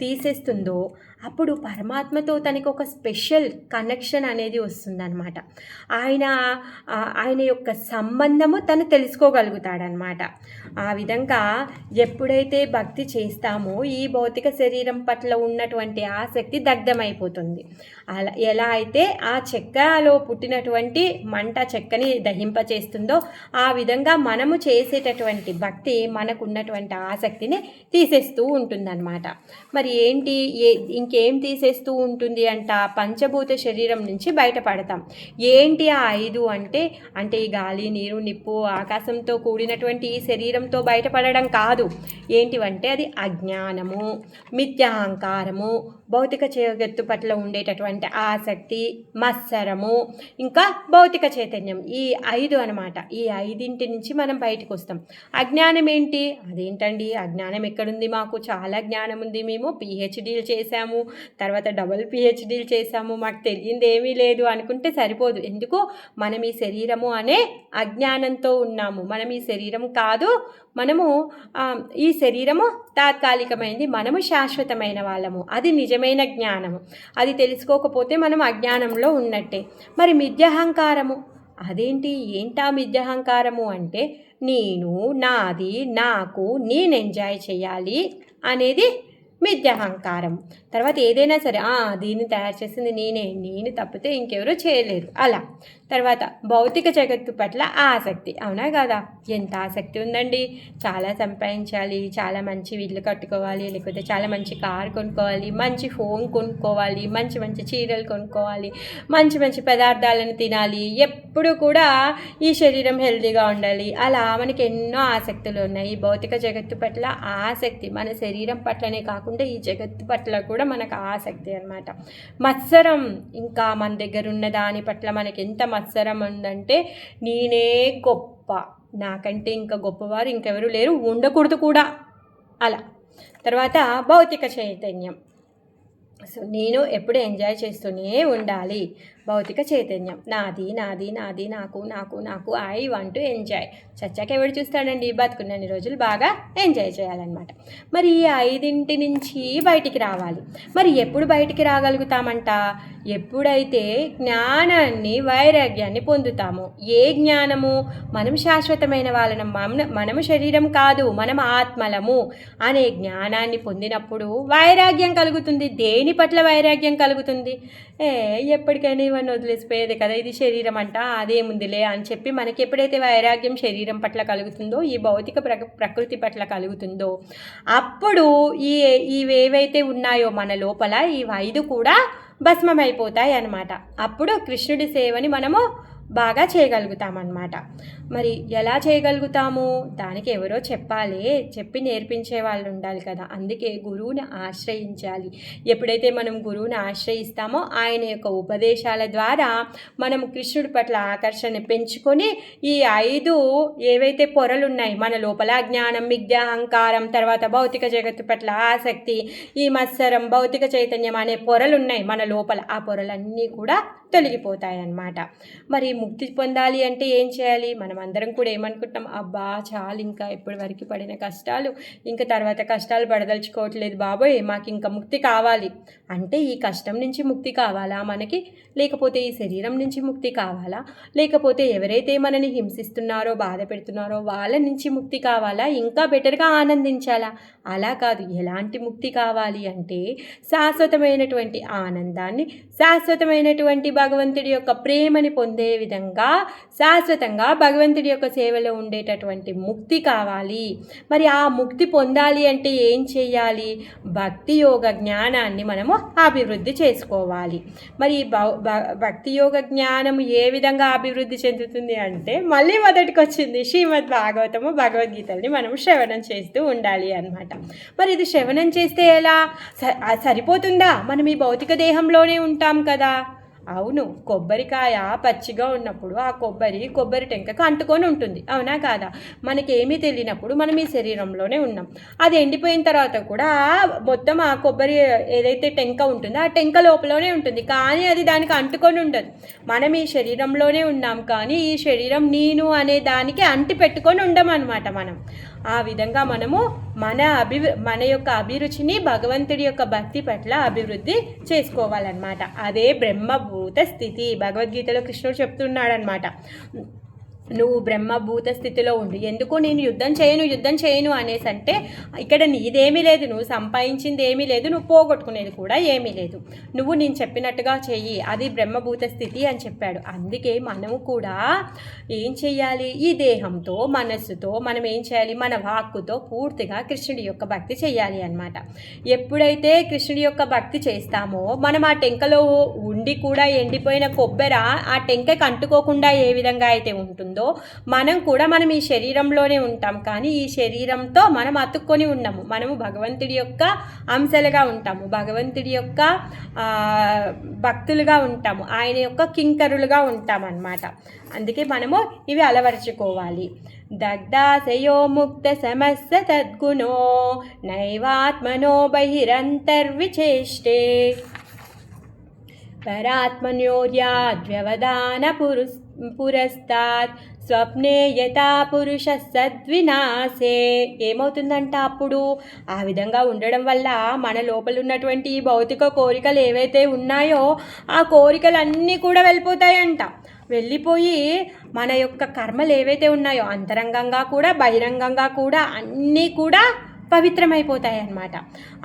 తీసేస్తుందో, అప్పుడు పరమాత్మతో తనకి ఒక స్పెషల్ కనెక్షన్ అనేది వస్తుందన్నమాట. ఆయన యొక్క సంబంధము తను తెలుసుకోగలుగుతాడనమాట. ఆ విధంగా ఎప్పుడైతే భక్తి చేస్తామో ఈ భౌతిక శరీరం పట్ల ఉన్నటువంటి ఆసక్తి దగ్ధమైపోతుంది. అలా ఎలా అయితే ఆ చెక్కలో పుట్టినటువంటి మంట చెక్కని దహింపచేస్తుందో, ఆ విధంగా మనము చేసేటటువంటి భక్తి మనకున్నటువంటి ఆసక్తిని తీసేస్తూ ఉంటుందన్నమాట. మరి ఏంటి, ఇంకేం తీసేస్తూ ఉంటుంది అంట? పంచభూత శరీరం నుంచి బయటపడతాం. ఏంటి ఆ 5 అంటే ఈ గాలి, నీరు, నిప్పు, ఆకాశంతో కూడినటువంటి ఈ శరీరంతో బయటపడడం కాదు. ఏంటివంటే అది అజ్ఞానము, మిథ్యాహంకారము, భౌతిక జగత్తు పట్ల ఉండేటటువంటి ఆసక్తి, మత్సరము, ఇంకా భౌతిక చైతన్యం. ఈ 5 అనమాట. ఈ 5 నుంచి మనం బయటకు వస్తాం. అజ్ఞానం ఏంటి? అదేంటండి అజ్ఞానం ఎక్కడుంది? మాకు చాలా జ్ఞానం ఉంది, మేము పిహెచ్డీలు చేశాము, తర్వాత డబుల్ పిహెచ్డీలు చేశాము, మాకు తెలియంది ఏమీ లేదు అనుకుంటే సరిపోదు. ఎందుకు? మనం ఈ శరీరము అనే అజ్ఞానంతో ఉన్నాము. మనం ఈ శరీరం కాదు, మనము ఈ శరీరము తాత్కాలికమైంది, మనము శాశ్వతమైన వాళ్ళము. అది నిజమైన జ్ఞానము. అది తెలుసుకోకపోతే మనం అజ్ఞానంలో ఉన్నట్టే. మరి మిథ్యాహంకారము ఏంటా మిథ్యాహంకారము అంటే, నేను, నాది, నాకు, నేను ఎంజాయ్ చేయాలి అనేది మిథ్యాహంకారం. తర్వాత ఏదైనా సరే దీన్ని తయారు చేసింది నేను తప్పితే ఇంకెవరూ చేయలేరు అలా. తర్వాత భౌతిక జగత్తు పట్ల ఆసక్తి. అవునా కదా? ఎంత ఆసక్తి ఉందండి. చాలా సంపాదించాలి, చాలా మంచి ఇల్లు కట్టుకోవాలి, లేకపోతే చాలా మంచి కారు కొనుక్కోవాలి, మంచి ఫోన్ కొనుక్కోవాలి, మంచి మంచి చీరలు కొనుక్కోవాలి, మంచి మంచి పదార్థాలను తినాలి, ఎప్పుడు కూడా ఈ శరీరం హెల్తీగా ఉండాలి. అలా మనకి ఎన్నో ఆసక్తులు ఉన్నాయి. భౌతిక జగత్తు పట్ల ఆసక్తి మన శరీరం పట్లనే కాకుండా ఈ జగత్తు పట్ల కూడా మనకు ఆసక్తి అన్నమాట. మత్సరం, ఇంకా మన దగ్గర ఉన్న దాని పట్ల మనకి ఎంత మత్సరం ఉందంటే, నేనే గొప్ప, నాకంటే ఇంకా గొప్పవారు ఇంకెవరు లేరు, ఉండకూడదు కూడా అలా. తర్వాత భౌతిక చైతన్యం. సో నేను ఎప్పుడు ఎంజాయ్ చేస్తూనే ఉండాలి. భౌతిక చైతన్యం నాది నాది నాది నాకు నాకు నాకు ఐ వాంట్ టు ఎంజాయ్. చచ్చాక ఎవడు చూస్తాడండి? బతుకున్నన్ని రోజులు బాగా ఎంజాయ్ చేయాలన్నమాట. మరి ఈ 5 నుంచి బయటికి రావాలి. మరి ఎప్పుడు బయటికి రాగలుగుతామంట? ఎప్పుడైతే జ్ఞానాన్ని వైరాగ్యాన్ని పొందుతామో. ఏ జ్ఞానము? మనం శాశ్వతమైన వాళ్ళం, మనము శరీరం కాదు, మనం ఆత్మలము అనే జ్ఞానాన్ని పొందినప్పుడు వైరాగ్యం కలుగుతుంది. దేని పట్ల వైరాగ్యం కలుగుతుంది? ఎప్పటికైనా ఇవన్నీ వదిలేసిపోయేది కదా, ఇది శరీరం అంట, అదేముందిలే అని చెప్పి మనకి ఎప్పుడైతే వైరాగ్యం శరీరం పట్ల కలుగుతుందో, ఈ భౌతిక ప్రకృతి పట్ల కలుగుతుందో, అప్పుడు ఇవేవైతే ఉన్నాయో మన లోపల ఈ 5 కూడా భస్మమైపోతాయి అన్నమాట. అప్పుడు కృష్ణుడి సేవని మనము బాగా చేయగలుగుతామన్నమాట. మరి ఎలా చేయగలుగుతాము? దానికి ఎవరో చెప్పాలి, చెప్పి నేర్పించే వాళ్ళు ఉండాలి కదా. అందుకే గురువుని ఆశ్రయించాలి. ఎప్పుడైతే మనం గురువుని ఆశ్రయిస్తామో ఆయన యొక్క ఉపదేశాల ద్వారా మనం కృష్ణుడి పట్ల ఆకర్షణ పెంచుకొని ఈ 5 ఏవైతే పొరలు ఉన్నాయి మన లోపల, జ్ఞానం, మిథ్య, అహంకారం, తర్వాత భౌతిక జగత్తు పట్ల ఆసక్తి, ఈ మత్సరం, భౌతిక చైతన్యం అనే పొరలు ఉన్నాయి మన లోపల, ఆ పొరలన్నీ కూడా తొలగిపోతాయి అన్నమాట. మరి ముక్తి పొందాలి అంటే ఏం చేయాలి? మనం అందరం కూడా ఏమనుకుంటాం? అబ్బా చాలు, ఇంకా ఇప్పటి వరకు పడిన కష్టాలు, ఇంకా తర్వాత కష్టాలు పడదలుచుకోవట్లేదు బాబోయ్, మాకు ఇంకా ముక్తి కావాలి అంటే ఈ కష్టం నుంచి ముక్తి కావాలా మనకి? లేకపోతే ఈ శరీరం నుంచి ముక్తి కావాలా? లేకపోతే ఎవరైతే మనని హింసిస్తున్నారో, బాధ పెడుతున్నారో వాళ్ళ నుంచి ముక్తి కావాలా? ఇంకా బెటర్గా ఆనందించాలా? అలా కాదు. ఎలాంటి ముక్తి కావాలి అంటే శాశ్వతమైనటువంటి ఆనందాన్ని, శాశ్వతమైనటువంటి భగవంతుడి యొక్క ప్రేమని పొందే విధంగా శాశ్వతంగా భగవంతుడి యొక్క సేవలో ఉండేటటువంటి ముక్తి కావాలి. మరి ఆ ముక్తి పొందాలి అంటే ఏం చేయాలి? భక్తి యోగ జ్ఞానాన్ని మనము అభివృద్ధి చేసుకోవాలి. మరి భక్తి యోగ జ్ఞానం ఏ విధంగా అభివృద్ధి చెందుతుంది అంటే మళ్ళీ మొదటికి వచ్చింది శ్రీమద్ భాగవతము, భగవద్గీతల్ని మనం శ్రవణం చేస్తూ ఉండాలి అన్నమాట. మరి ఇది శ్రవణం చేస్తే ఎలా సరిపోతుందా? మనం ఈ భౌతిక దేహంలోనే ఉంటాం కదా. అవును, కొబ్బరికాయ పచ్చిగా ఉన్నప్పుడు ఆ కొబ్బరి టెంకకు అంటుకొని ఉంటుంది, అవునా కాదా? మనకేమీ తెలియనప్పుడు మనం ఈ శరీరంలోనే ఉన్నాం. అది ఎండిపోయిన తర్వాత కూడా మొత్తం ఆ కొబ్బరి ఏదైతే టెంక ఉంటుందో ఆ టెంక లోపలనే ఉంటుంది, కానీ అది దానికి అంటుకొని ఉండదు. మనం ఈ శరీరంలోనే ఉన్నాం, కానీ ఈ శరీరం నేను అనే దానికి అంటి పెట్టుకొని ఉండమన్నమాట. మనం ఆ విధంగా మనము మన యొక్క అభిరుచిని భగవంతుడి యొక్క భక్తి పట్ల అభివృద్ధి చేసుకోవాలన్నమాట. అదే బ్రహ్మభూత స్థితి. భగవద్గీతలో కృష్ణుడు చెప్తున్నాడనమాట, నువ్వు బ్రహ్మభూత స్థితిలో ఉండు. ఎందుకు నేను యుద్ధం చేయను అనేసి అంటే ఇక్కడ నీదేమీ లేదు, నువ్వు సంపాదించింది ఏమీ లేదు, నువ్వు పోగొట్టుకునేది కూడా ఏమీ లేదు. నువ్వు నేను చెప్పినట్టుగా చెయ్యి, అది బ్రహ్మభూత స్థితి అని చెప్పాడు. అందుకే మనము కూడా ఏం చెయ్యాలి? ఈ దేహంతో, మనస్సుతో మనం ఏం చేయాలి? మన వాక్కుతో పూర్తిగా కృష్ణుడి యొక్క భక్తి చెయ్యాలి అన్నమాట. ఎప్పుడైతే కృష్ణుడి యొక్క భక్తి చేస్తామో మనం ఆ టెంకలో ఉండి కూడా ఎండిపోయిన కొబ్బెర ఆ టెంకకి అంటుకోకుండా ఏ విధంగా అయితే ఉంటుందో మనం ఈ శరీరంలోనే ఉంటాం, కానీ ఈ శరీరంతో మనం అతుక్కొని ఉన్నాము. మనము భగవంతుడి యొక్క అంశాలుగా ఉంటాము, భగవంతుడి యొక్క భక్తులుగా ఉంటాము, ఆయన యొక్క కింకరులుగా ఉంటాం అన్నమాట. అందుకే మనము ఇవి అలవరుచుకోవాలి. దగ్ధాశయో ముక్త సమస్య తద్గుణో నైవాత్మనో బహిరంతర్విచేష్టే పరాత్మన్యోర్యాద్వ్యవధాన పురస్తాత్ స్వప్నే యథా పురుష సద్వినాశే. ఏమవుతుందంట అప్పుడు? ఆ విధంగా ఉండడం వల్ల మన లోపల ఉన్నటువంటి భౌతిక కోరికలు ఏవైతే ఉన్నాయో ఆ కోరికలన్నీ కూడా వెళ్ళిపోతాయంట. వెళ్ళిపోయి మన యొక్క కర్మలు ఏవైతే ఉన్నాయో అంతరంగంగా కూడా బహిరంగంగా కూడా అన్నీ కూడా పవిత్రమైపోతాయి అన్నమాట.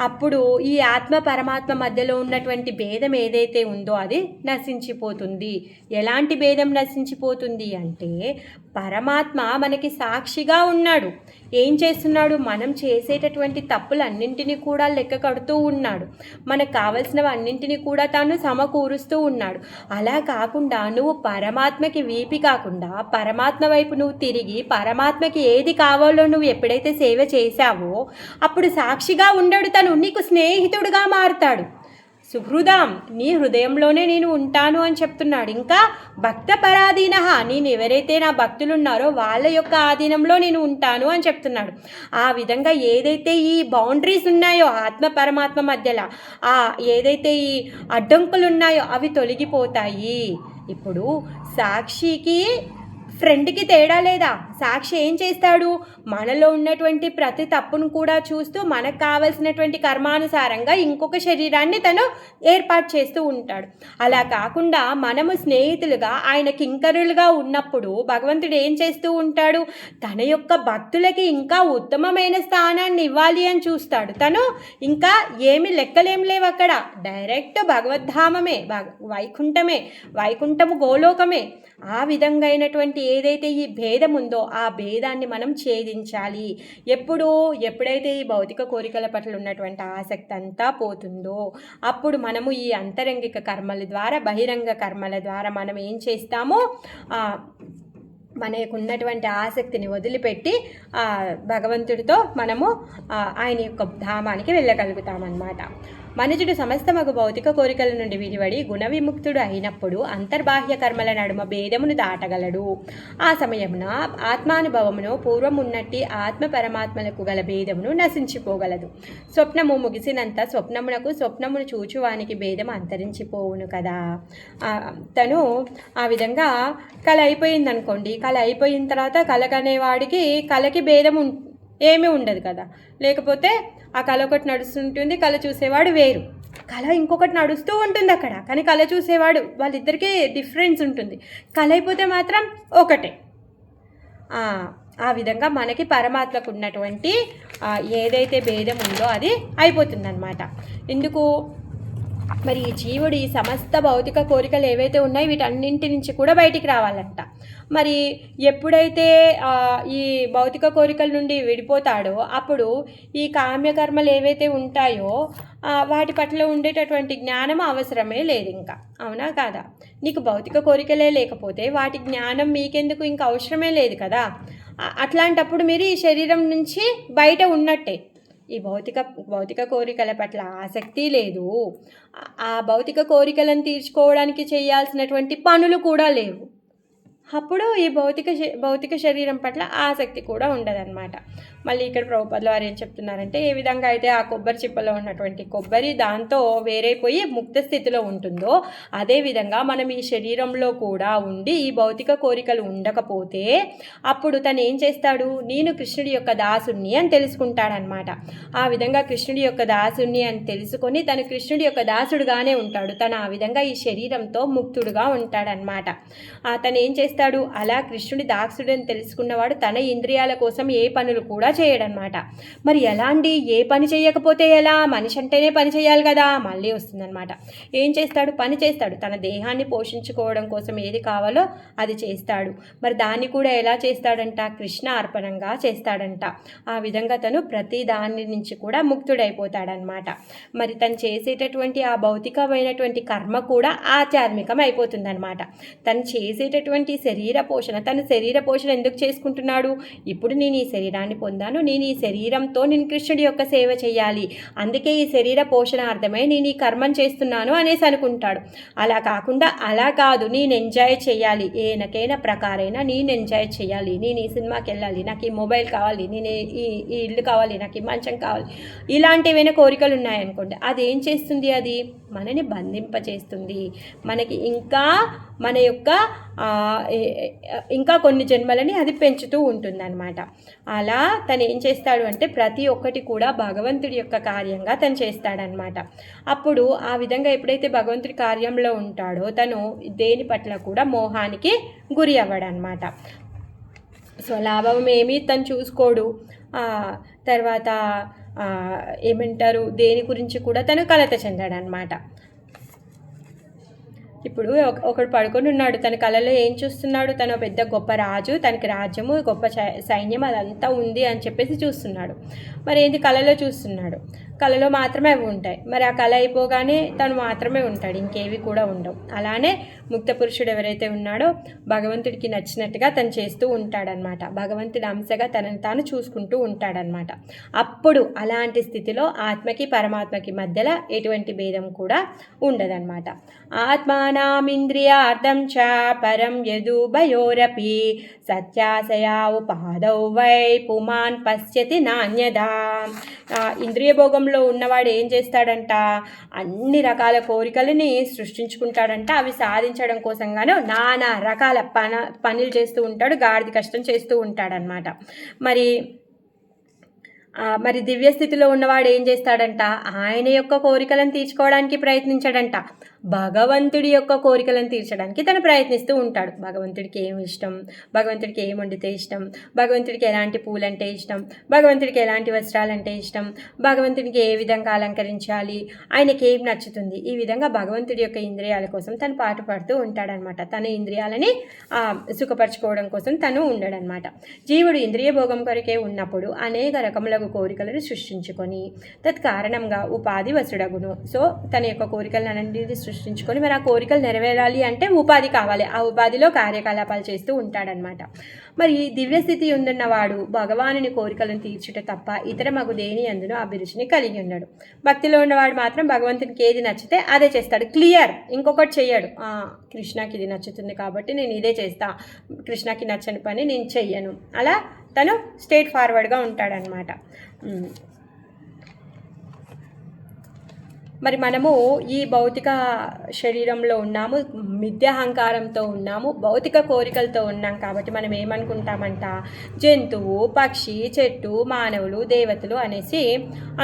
అప్పుడు ఈ ఆత్మ పరమాత్మ మధ్యలో ఉన్నటువంటి భేదం ఏదైతే ఉందో అది నశించిపోతుంది. ఎలాంటి భేదం నశించిపోతుంది అంటే పరమాత్మ మనకి సాక్షిగా ఉన్నాడు. ఏం చేస్తున్నాడు? మనం చేసేటటువంటి తప్పులన్నింటినీ కూడా లెక్క కడుతూ ఉన్నాడు. మనకు కావలసినవన్నింటినీ కూడా తాను సమకూరుస్తూ ఉన్నాడు. అలా కాకుండా నువ్వు పరమాత్మకి వీపి కాకుండా పరమాత్మ వైపు నువ్వు తిరిగి పరమాత్మకి ఏది కావాలో నువ్వు ఎప్పుడైతే సేవ చేశావో అప్పుడు సాక్షిగా ఉండడు, తను నీకు స్నేహితుడుగా మారుతాడు. సుహృదాం, నీ హృదయంలోనే నేను ఉంటాను అని చెప్తున్నాడు. ఇంకా భక్త పరాధీన, నేను ఎవరైతే నా భక్తులు ఉన్నారో వాళ్ళ యొక్క ఆధీనంలో నేను ఉంటాను అని చెప్తున్నాడు. ఆ విధంగా ఏదైతే ఈ బౌండరీస్ ఉన్నాయో ఆత్మ పరమాత్మ మధ్యలో, ఏదైతే ఈ అడ్డంకులు ఉన్నాయో అవి తొలగిపోతాయి. ఇప్పుడు సాక్షికి ఫ్రెండ్కి తేడా లేదా? సాక్షి ఏం చేస్తాడు? మనలో ఉన్నటువంటి ప్రతి తప్పును కూడా చూస్తూ మనకు కావలసినటువంటి కర్మానుసారంగా ఇంకొక శరీరాన్ని తను ఏర్పాటు చేస్తూ ఉంటాడు. అలా కాకుండా మనము స్నేహితులుగా ఆయన కింకరులుగా ఉన్నప్పుడు భగవంతుడు ఏం చేస్తూ ఉంటాడు? తన యొక్క భక్తులకి ఇంకా ఉత్తమమైన స్థానాన్ని ఇవ్వాలి అని చూస్తాడు. తను ఇంకా ఏమి లెక్కలేం లేవు అక్కడ, డైరెక్ట్ భగవద్ధామమే, వైకుంఠమే, వైకుంఠము గోలోకమే. ఆ విధంగా అయినటువంటి ఏదైతే ఈ భేదం ఉందో ఆ భేదాన్ని మనం ఛేదించాలి. ఎప్పుడైతే ఈ భౌతిక కోరికల పట్ల ఉన్నటువంటి ఆసక్తి అంతా పోతుందో అప్పుడు మనము ఈ అంతరంగిక కర్మల ద్వారా, బహిరంగ కర్మల ద్వారా మనం ఏం చేస్తామో మనకున్నటువంటి ఆసక్తిని వదిలిపెట్టి భగవంతుడితో మనము ఆయన యొక్క ధామానికి వెళ్ళగలుగుతామన్నమాట. మనుజుడు సమస్తమగు భౌతిక కోరికల నుండి విడివడి గుణ విముక్తుడు అయినప్పుడు అంతర్బాహ్య కర్మల నడుమ భేదమును దాటగలడు. ఆ సమయమున ఆత్మానుభవమును పూర్వం ఉన్నట్టి ఆత్మ పరమాత్మలకు గల భేదమును నశించిపోగలదు. స్వప్నము ముగిసినంత స్వప్నమును చూచువానికి భేదం అంతరించిపోవును కదా. తను ఆ విధంగా కళ అయిపోయింది అనుకోండి, కళ అయిపోయిన తర్వాత కలకనేవాడికి కళకి భేదం ఏమీ ఉండదు కదా. లేకపోతే ఆ కళ ఒకటి నడుస్తుంటుంది, కళ చూసేవాడు వేరు, కళ ఇంకొకటి నడుస్తూ ఉంటుంది అక్కడ, కానీ కళ చూసేవాడు వాళ్ళిద్దరికీ డిఫరెన్స్ ఉంటుంది. కళ అయిపోతే మాత్రం ఒకటే. ఆ విధంగా మనకి పరమాత్మకు ఉన్నటువంటి ఏదైతే భేదం ఉందో అది అయిపోతుందన్నమాట. ఎందుకు మరి ఈ జీవుడు ఈ సమస్త భౌతిక కోరికలు ఏవైతే ఉన్నాయో వీటన్నింటి నుంచి కూడా బయటికి రావాలంట. మరి ఎప్పుడైతే ఈ భౌతిక కోరికల నుండి విడిపోతాడో అప్పుడు ఈ కామ్యకర్మలు ఏవైతే ఉంటాయో వాటి పట్ల ఉండేటటువంటి జ్ఞానం అవసరమే లేదు ఇంకా, అవునా కాదా? నీకు భౌతిక కోరికలే లేకపోతే వాటి జ్ఞానం మీకెందుకు ఇంకా అవసరమే లేదు కదా. అట్లాంటప్పుడు మీరు ఈ శరీరం నుంచి బయట ఉన్నట్టే. ఈ భౌతిక కోరికల పట్ల ఆసక్తి లేదు, ఆ భౌతిక కోరికలను తీర్చుకోవడానికి చేయాల్సినటువంటి పనులు కూడా లేవు. అప్పుడు ఈ భౌతిక శరీరం పట్ల ఆసక్తి కూడా ఉండదన్నమాట. మళ్ళీ ఇక్కడ ప్రభుపాదుల వారు ఏం చెప్తున్నారంటే, ఏ విధంగా అయితే ఆ కొబ్బరి చిప్పలో ఉన్నటువంటి కొబ్బరి దాంతో వేరైపోయి ముక్త స్థితిలో ఉంటుందో అదేవిధంగా మనం ఈ శరీరంలో కూడా ఉండి ఈ భౌతిక కోరికలు ఉండకపోతే అప్పుడు తను ఏం చేస్తాడు? నేను కృష్ణుడి యొక్క దాసుణ్ణి అని తెలుసుకుంటాడనమాట. ఆ విధంగా కృష్ణుడి యొక్క దాసుణ్ణి అని తెలుసుకొని తను కృష్ణుడి యొక్క దాసుడుగానే ఉంటాడు. తను ఆ విధంగా ఈ శరీరంతో ముక్తుడుగా ఉంటాడనమాట. తను ఏం చేస్తాడు? అలా కృష్ణుడి దాసుడని తెలుసుకున్నవాడు తన ఇంద్రియాల కోసం ఏ పనులు కూడా చేయడనమాట. మరి ఎలాంటి ఏ పని చేయకపోతే ఎలా? మనిషి అంటేనే పని చేయాలి కదా, మళ్ళీ వస్తుందన్నమాట. ఏం చేస్తాడు? పని చేస్తాడు. తన దేహాన్ని పోషించుకోవడం కోసం ఏది కావాలో అది చేస్తాడు. మరి దాన్ని కూడా ఎలా చేస్తాడంట? కృష్ణ అర్పణంగా చేస్తాడంట. ఆ విధంగా తను ప్రతి దాని నుంచి కూడా ముక్తుడైపోతాడనమాట. మరి తను చేసేటటువంటి ఆ భౌతికమైనటువంటి కర్మ కూడా ఆధ్యాత్మికం అయిపోతుందన్నమాట. తను చేసేటటువంటి శరీర పోషణ, తను శరీర పోషణ ఎందుకు చేసుకుంటున్నాడు? ఇప్పుడు నేను ఈ శరీరాన్ని పొందాను, నేను ఈ శరీరంతో నేను కృష్ణుడి యొక్క సేవ చేయాలి, అందుకే ఈ శరీర పోషణార్థమై నేను ఈ కర్మను చేస్తున్నాను అనేసి అనుకుంటాడు. అలా కాకుండా అలా కాదు, నేను ఎంజాయ్ చేయాలి, ఏనకైనా ప్రకారైనా నేను ఎంజాయ్ చేయాలి, నేను ఈ సినిమాకి వెళ్ళాలి, నాకు ఈ మొబైల్ కావాలి, నేను ఈ ఇల్లు కావాలి, నాకు ఈ మంచం కావాలి, ఇలాంటివైనా కోరికలు ఉన్నాయనుకోండి, అదేం చేస్తుంది? అది మనని బంధింపచేస్తుంది. మనకి ఇంకా మన యొక్క ఇంకా కొన్ని జన్మలని అది పెంచుతూ ఉంటుందన్నమాట. అలా తను ఏం చేస్తాడు అంటే ప్రతి ఒక్కటి కూడా భగవంతుడి యొక్క కార్యంగా తను చేస్తాడనమాట. అప్పుడు ఆ విధంగా ఎప్పుడైతే భగవంతుడి కార్యంలో ఉంటాడో తను దేని పట్ల కూడా మోహానికి గురి అవ్వడనమాట. స్వలాభం ఏమీ తను చూసుకోడు. తర్వాత ఏమంటారు, దేని గురించి కూడా తను కలత చెందాడనమాట. ఇప్పుడు ఒకడు పడుకొని ఉన్నాడు, తన కళలో ఏం చూస్తున్నాడు? తను పెద్ద గొప్ప రాజు, తనకి రాజ్యము, గొప్ప సైన్యం అదంతా ఉంది అని చెప్పేసి చూస్తున్నాడు. మరి ఏంటి? కళలో చూస్తున్నాడు. కళలో మాత్రమే అవి ఉంటాయి. మరి ఆ కళ అయిపోగానే తను మాత్రమే ఉంటాడు, ఇంకేవి కూడా ఉండవు. అలానే ముక్త పురుషుడు ఎవరైతే ఉన్నాడో భగవంతుడికి నచ్చినట్టుగా తను చేస్తూ ఉంటాడనమాట. భగవంతుడి అంశగా తనని తాను చూసుకుంటూ ఉంటాడనమాట. అప్పుడు అలాంటి స్థితిలో ఆత్మకి పరమాత్మకి మధ్యలో ఎటువంటి భేదం కూడా ఉండదన్నమాట. ఆత్మానామింద్రియార్థం చ పరం యదుభయోరపి సత్యాశయా ఉపాదౌ వై పుమాన్ పశ్యతి నాణ్యదా. ఇంద్రియ భోగంలో ఉన్నవాడు ఏం చేస్తాడంట, అన్ని రకాల కోరికలని సృష్టించుకుంటాడంట. అవి సాధించడం కోసంగానే నానా రకాల పనులు చేస్తూ ఉంటాడు, గాడిద కష్టం చేస్తూ ఉంటాడనమాట. మరి దివ్యస్థితిలో ఉన్నవాడు ఏం చేస్తాడంట, ఆయన యొక్క కోరికలను తీర్చుకోవడానికి ప్రయత్నించాడంట, భగవంతుడి యొక్క కోరికలను తీర్చడానికి తను ప్రయత్నిస్తూ ఉంటాడు. భగవంతుడికి ఏమి ఇష్టం, భగవంతుడికి ఏం వండితే ఇష్టం, భగవంతుడికి ఎలాంటి పూలంటే ఇష్టం, భగవంతుడికి ఎలాంటి వస్త్రాలంటే ఇష్టం, భగవంతుడికి ఏ విధంగా అలంకరించాలి, ఆయనకి ఏం నచ్చుతుంది, ఈ విధంగా భగవంతుడి యొక్క ఇంద్రియాల కోసం తను పాటుపడుతూ ఉంటాడనమాట. తన ఇంద్రియాలని సుఖపరచుకోవడం కోసం తను ఉండడనమాట. జీవుడు ఇంద్రియ భోగం కొరకే ఉన్నప్పుడు అనేక రకముల కోరికలను సృష్టించుకొని తత్కారణంగా ఉపాధి వసుడగును. సో తన యొక్క కోరికలను అన్నింటినీ సృష్టించుకొని మరి ఆ కోరికలు నెరవేరాలి అంటే ఉపాధి కావాలి. ఆ ఉపాధిలో కార్యకలాపాలు చేస్తూ ఉంటాడనమాట. మరి దివ్యస్థితి ఉందన్నవాడు భగవానుని కోరికలను తీర్చుట తప్ప ఇతర మగు దేని అందును అభిరుచిని కలిగి ఉన్నాడు. భక్తిలో ఉన్నవాడు మాత్రం భగవంతునికి ఏది నచ్చితే అదే చేస్తాడు, క్లియర్, ఇంకొకటి చెయ్యడు. కృష్ణకి ఇది నచ్చుతుంది కాబట్టి నేను ఇదే చేస్తా, కృష్ణకి నచ్చని పని నేను చెయ్యను, అలా తను స్ట్రైట్ ఫార్వర్డ్గా ఉంటాడనమాట. మరి మనము ఈ భౌతిక శరీరంలో ఉన్నాము, మిథ్యాహంకారంతో ఉన్నాము, భౌతిక కోరికలతో ఉన్నాం కాబట్టి మనం ఏమనుకుంటామంట, జంతువు, పక్షి, చెట్టు, మానవులు, దేవతలు అనేసి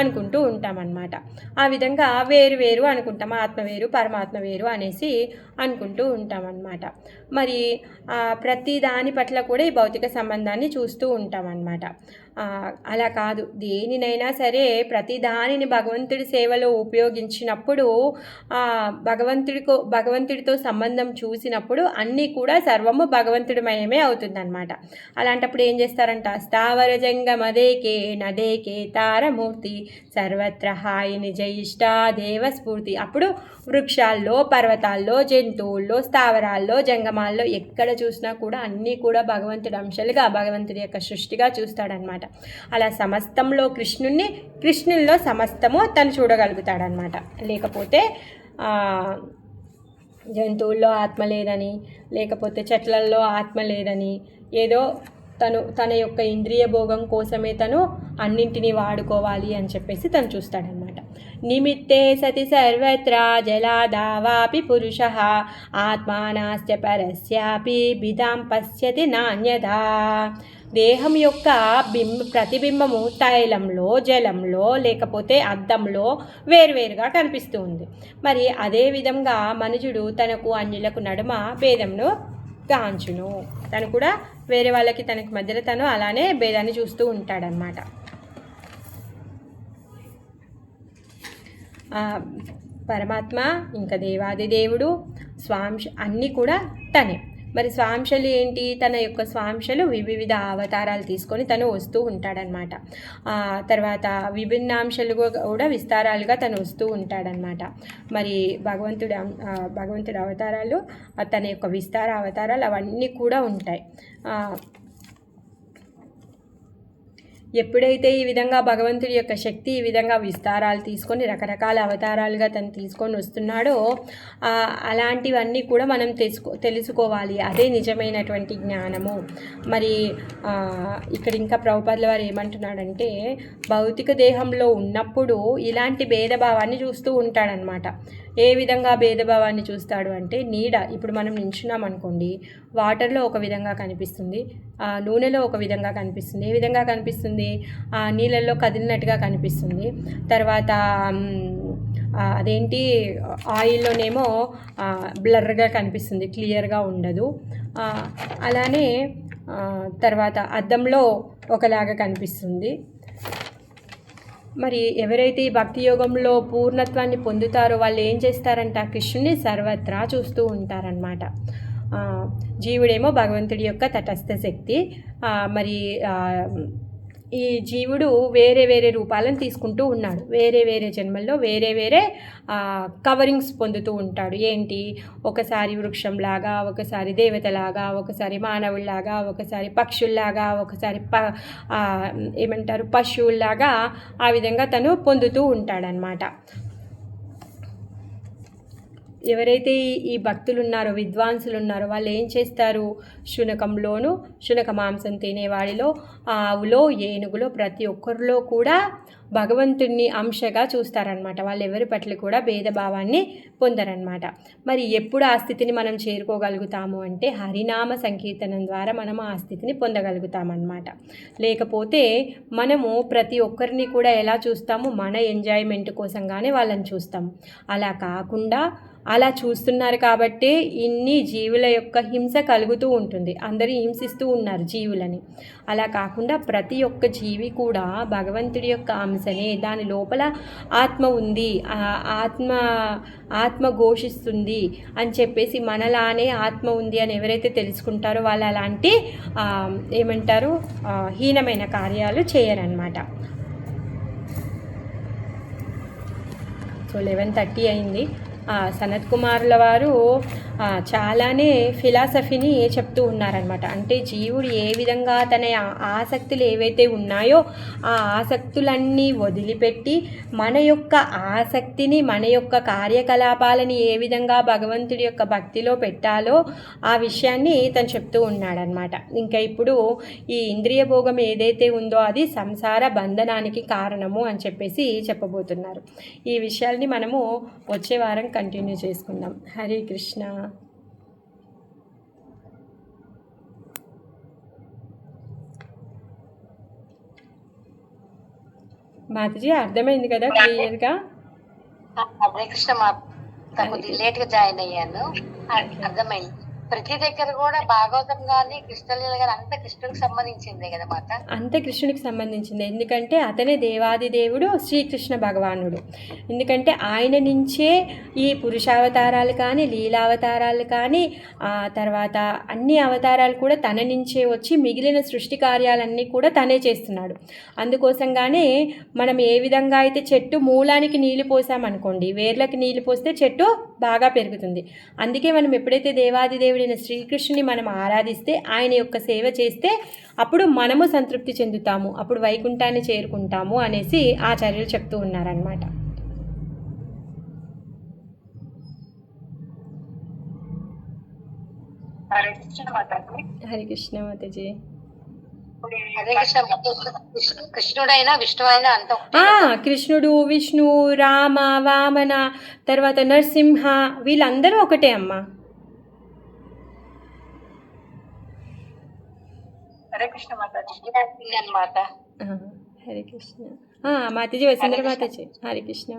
అనుకుంటూ ఉంటామన్నమాట. ఆ విధంగా వేరు వేరు అనుకుంటాం, ఆత్మ వేరు పరమాత్మ వేరు అనేసి అనుకుంటూ ఉంటామన్నమాట. మరి ప్రతి దాని పట్ల కూడా ఈ భౌతిక సంబంధాన్ని చూస్తూ ఉంటామన్నమాట. అలా కాదు, దేనినైనా సరే ప్రతి దానిని భగవంతుడి సేవలో ఉపయోగించినప్పుడు భగవంతుడితో సంబంధం చూసినప్పుడు అన్నీ కూడా సర్వము భగవంతుడిమయమే అవుతుందన్నమాట. అలాంటప్పుడు ఏం చేస్తారంట, స్థావర జంగమదేకే నదేకే తారమూర్తి సర్వత్ర హాయి నిజయిష్ట దేవస్ఫూర్తి. అప్పుడు వృక్షాల్లో, పర్వతాల్లో, జంతువుల్లో, స్థావరాల్లో, జంగమాల్లో ఎక్కడ చూసినా కూడా అన్నీ కూడా భగవంతుడి అంశాలుగా, భగవంతుడి యొక్క సృష్టిగా చూస్తాడనమాట. అలా సమస్తంలో కృష్ణుల్లో సమస్తము తను చూడగలుగుతాడనమాట. లేకపోతే జంతువుల్లో ఆత్మ లేదని, లేకపోతే చెట్లల్లో ఆత్మ లేదని, ఏదో తన యొక్క ఇంద్రియ భోగం కోసమే తను అన్నింటినీ వాడుకోవాలి అని చెప్పేసి తను చూస్తాడనమాట. నిమిత్తే సతి సర్వత్రా జలాదావాపి పురుష ఆత్మానాస్య పరస్యాపి బిదాం పశ్యతి నాణ్యదా. దేహం యొక్క ప్రతిబింబము తైలంలో, జలంలో, లేకపోతే అద్దంలో వేరువేరుగా కనిపిస్తూ ఉంది. మరి అదేవిధంగా మనుజుడు తనకు అన్యులకు నడుమ భేదంను గాంచును. తను కూడా వేరే వాళ్ళకి తనకి మధ్యలో తను అలానే భేదాన్ని చూస్తూ ఉంటాడనమాట. పరమాత్మ ఇంకా దేవాది దేవుడు స్వాంశ అన్నీ కూడా తనే. మరి స్వాంశలు ఏంటి, తన యొక్క స్వాంశలు వివిధ అవతారాలు తీసుకొని తను వస్తూ ఉంటాడనమాట. తర్వాత విభిన్నాంశాలు కూడా విస్తారాలుగా తను వస్తూ ఉంటాడనమాట. మరి భగవంతుడి అవతారాలు, తన యొక్క విస్తార అవతారాలు అవన్నీ కూడా ఉంటాయి. ఎప్పుడైతే ఈ విధంగా భగవంతుడి యొక్క శక్తి ఈ విధంగా విస్తారాలు తీసుకొని రకరకాల అవతారాలుగా తను తీసుకొని వస్తున్నాడో అలాంటివన్నీ కూడా మనం తెలుసుకోవాలి. అదే నిజమైనటువంటి జ్ఞానము. మరి ఇక్కడ ఇంకా ప్రభుపాదుల వారు ఏమంటున్నాడంటే, భౌతిక దేహంలో ఉన్నప్పుడు ఇలాంటి భేదభావాన్ని చూస్తూ ఉంటాడనమాట. ఏ విధంగా భేదభావాన్ని చూస్తాడు అంటే, నీడ ఇప్పుడు మనం నించున్నాం అనుకోండి, వాటర్లో ఒక విధంగా కనిపిస్తుంది, నూనెలో ఒక విధంగా కనిపిస్తుంది. ఏ విధంగా కనిపిస్తుంది, నీళ్ళల్లో కదిలినట్టుగా కనిపిస్తుంది. తర్వాత అదేంటి ఆయిల్లోనేమో బ్లర్గా కనిపిస్తుంది, క్లియర్గా ఉండదు. అలానే తర్వాత అద్దంలో ఒకలాగా కనిపిస్తుంది. మరి ఎవరైతే ఈ భక్తి యోగంలో పూర్ణత్వాన్ని పొందుతారో వాళ్ళు ఏం చేస్తారంట, కృష్ణుని సర్వత్రా చూస్తూ ఉంటారనమాట. జీవుడేమో భగవంతుడి యొక్క తటస్థ శక్తి. మరి ఈ జీవుడు వేరే వేరే రూపాలను తీసుకుంటూ ఉన్నాడు. వేరే వేరే జన్మల్లో వేరే వేరే కవరింగ్స్ పొందుతూ ఉంటాడు. ఏంటి, ఒకసారి వృక్షంలాగా, ఒకసారి దేవతలాగా, ఒకసారి మానవుల్లాగా, ఒకసారి పక్షుల్లాగా, ఒకసారి ఏమంటారు పశువుల్లాగా, ఆ విధంగా తను పొందుతూ ఉంటాడనమాట. ఎవరైతే ఈ భక్తులు ఉన్నారో, విద్వాంసులు ఉన్నారో, వాళ్ళు ఏం చేస్తారు, శునకంలోను, శునక మాంసం తినేవాడిలో, ఆవులో, ఏనుగులో, ప్రతి ఒక్కరిలో కూడా భగవంతుడిని అంశగా చూస్తారనమాట. వాళ్ళు ఎవరి పట్ల కూడా భేదభావాన్ని పొందరనమాట. మరి ఎప్పుడు ఆ స్థితిని మనం చేరుకోగలుగుతాము అంటే హరినామ సంకీర్తనం ద్వారా మనం ఆ స్థితిని పొందగలుగుతామన్నమాట. లేకపోతే మనము ప్రతి ఒక్కరిని కూడా ఎలా చూస్తాము, మన ఎంజాయ్మెంట్ కోసంగానే వాళ్ళని చూస్తాము. అలా కాకుండా, అలా చూస్తున్నారు కాబట్టే ఇన్ని జీవుల యొక్క హింస కలుగుతూ ఉంటుంది. అందరూ హింసిస్తూ ఉన్నారు జీవులని. అలా కాకుండా ప్రతి ఒక్క జీవి కూడా భగవంతుడి యొక్క అంశనే, దాని లోపల ఆత్మ ఉంది, ఆత్మ ఘోషిస్తుంది అని చెప్పేసి, మనలానే ఆత్మ ఉంది అని ఎవరైతే తెలుసుకుంటారో వాళ్ళు అలాంటి ఏమంటారు హీనమైన కార్యాలు చేయరన్నమాట. సో 11:30 అయింది. సనత్ కుమారుల వారు చాలానే ఫిలాసఫీని చెప్తూ ఉన్నారనమాట. అంటే జీవుడు ఏ విధంగా తన ఆసక్తులు ఏవైతే ఉన్నాయో ఆ ఆసక్తులన్నీ వదిలిపెట్టి మన యొక్క ఆసక్తిని, మన యొక్క కార్యకలాపాలని ఏ విధంగా భగవంతుడి యొక్క భక్తిలో పెట్టాలో ఆ విషయాన్ని తను చెప్తూ ఉన్నాడనమాట. ఇంకా ఇప్పుడు ఈ ఇంద్రియ భోగం ఏదైతే ఉందో అది సంసార బంధనానికి కారణము అని చెప్పేసి చెప్పబోతున్నారు. ఈ విషయాల్ని మనము వచ్చే వారం కంటిన్యూ చేసుకుందాం. హరే కృష్ణ. మాతాజీ అర్థమైంది కదా క్లియర్గా? హరే కృష్ణ లేట్ గా జాయిన్ అయ్యాను, అర్థమైంది. ప్రతి దగ్గర కూడా భాగవతం కానీ కృష్ణలీల గారు అంత కృష్ణుడికి సంబంధించిందే కదా మాత? అంత కృష్ణుడికి సంబంధించింది. ఎందుకంటే అతనే దేవాది దేవుడు శ్రీకృష్ణ భగవానుడు. ఎందుకంటే ఆయన నుంచే ఈ పురుషావతారాలు కానీ, లీలావతారాలు కానీ, తర్వాత అన్ని అవతారాలు కూడా తన నుంచే వచ్చి మిగిలిన సృష్టి కార్యాలన్నీ కూడా తనే చేస్తున్నాడు. అందుకోసంగానే మనం ఏ విధంగా అయితే చెట్టు మూలానికి నీళ్లు పోసామనుకోండి, వేర్లకి నీళ్లు పోస్తే చెట్టు బాగా పెరుగుతుంది. అందుకే మనం ఎప్పుడైతే దేవాది దేవుడైన శ్రీకృష్ణుని మనం ఆరాధిస్తే, ఆయన యొక్క సేవ చేస్తే అప్పుడు మనము సంతృప్తి చెందుతాము, అప్పుడు వైకుంఠాన్ని చేరుకుంటాము అనేసి ఆచార్యులు చెప్తూ ఉన్నారనమాట. హరే కృష్ణ మాతాజీ. కృష్ణుడైనా విష్ణువైనా అంత కృష్ణుడు, విష్ణు, రామ, వామన, తర్వాత నరసింహ, వీళ్ళందరూ ఒకటే అమ్మా. హరే కృష్ణ మాతాజీ. అన్నమాట. హరే కృష్ణ మాతాజీ. వసుంధర మాతాజీ. హరే కృష్ణ.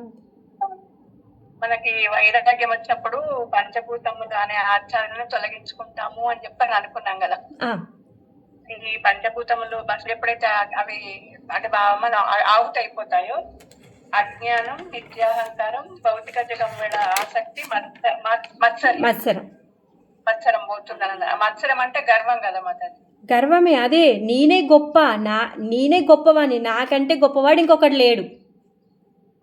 మనకి వైరాగ్యం వచ్చినప్పుడు పంచభూతములు అనే ఆచారాలను తొలగించుకుంటాము అని చెప్పని అనుకున్నాం కదా. ఈ పంచభూతములు బస్సులు ఎప్పుడైతే అవి అంటే మన ఆవుట్ అయిపోతాయో, అజ్ఞానం, నిత్యాహంకారం, భౌతిక జగం వేళ ఆసక్తి, మత్సరం పోతుందని. మత్సరం అంటే గర్వం కదా మాతాజీ? గర్వమే, అదే నేనే గొప్ప, నేనే గొప్పవాణి, నాకంటే గొప్పవాడు ఇంకొకటి లేడు.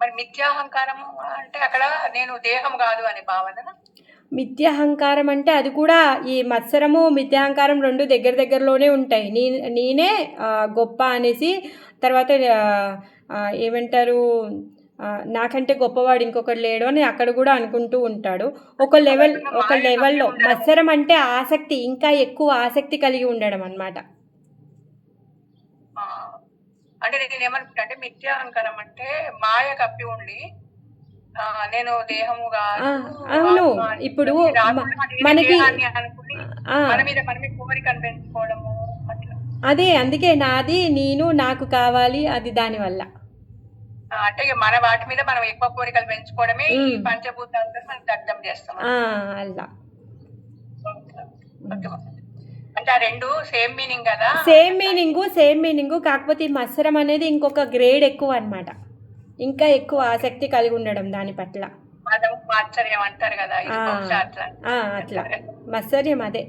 మరి మిథ్యాహంకారం అంటే అక్కడ నేను దేహం కాదు అనే భావన. మిథ్యాహంకారం అంటే అది కూడా ఈ మత్సరము, మిథ్యాహంకారం రెండు దగ్గరలోనే ఉంటాయి. నేనే గొప్ప అనేసి, తర్వాత ఏమంటారు నాకంటే గొప్పవాడు ఇంకొకటి లేడు అని అక్కడ కూడా అనుకుంటూ ఉంటాడు. ఒక లెవెల్లో మత్సరం అంటే ఆసక్తి, ఇంకా ఎక్కువ ఆసక్తి కలిగి ఉండడం అన్నమాట. అంటే నేను ఏమనుకుంటా అంటే మిథ్యాహంకారం అంటే మాయ కప్పి ఉండి నేను దేహముగా. అవును, ఇప్పుడు మనకి కోరికను పెంచుకోవడము అదే, అందుకే నాది, నేను, నాకు కావాలి, అది దానివల్ల. అంటే మన వాటి మీద మనం ఎక్కువ కోరికలు పెంచుకోవడమే ఈ పంచభూతాలతో మనం దగ్ధం చేస్తాం అలా. అంటే ఆ రెండు సేమ్ మీనింగ్ కదా? సేమ్ మీనింగ్, కాకపోతే ఈ మత్సరం అనేది ఇంకొక గ్రేడ్ ఎక్కువ అన్నమాట. ఇంకా ఎక్కువ ఆసక్తి కలిగి ఉండడం దాని పట్ల. ఆశ్చర్యం అంటారు కదా, అట్లా మత్సర్యం అదే.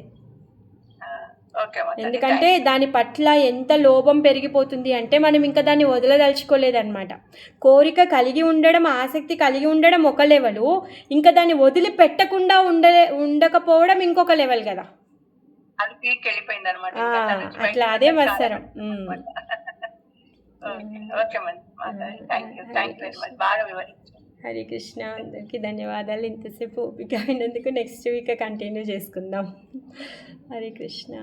ఓకే మాతాజీ ఎందుకంటే దాని పట్ల ఎంత లోభం పెరిగిపోతుంది అంటే మనం ఇంకా దాన్ని వదలదలుచుకోలేదన్నమాట. కోరిక కలిగి ఉండడం, ఆసక్తి కలిగి ఉండడం ఒక లెవెలు, ఇంకా దాన్ని వదిలిపెట్టకుండా ఉండకపోవడం ఇంకొక లెవెల్ కదా. అది పీక్ వెళ్ళిపోయింది అనమాట ఆ, ఇంకా దాని నుంచి అట్లా బయటకు అదే వెళ్ళడం చాలా మత్సరం. ఓకే ఓకే మాతాజీ thank you Hare very Krishna. Much బాగా వివరించారు. హరే కృష్ణ. అందరికీ ధన్యవాదాలు ఇంతసేపు ఓపిక అయినందుకు. నెక్స్ట్ వీక్ కంటిన్యూ చేసుకుందాం. హరే కృష్ణ.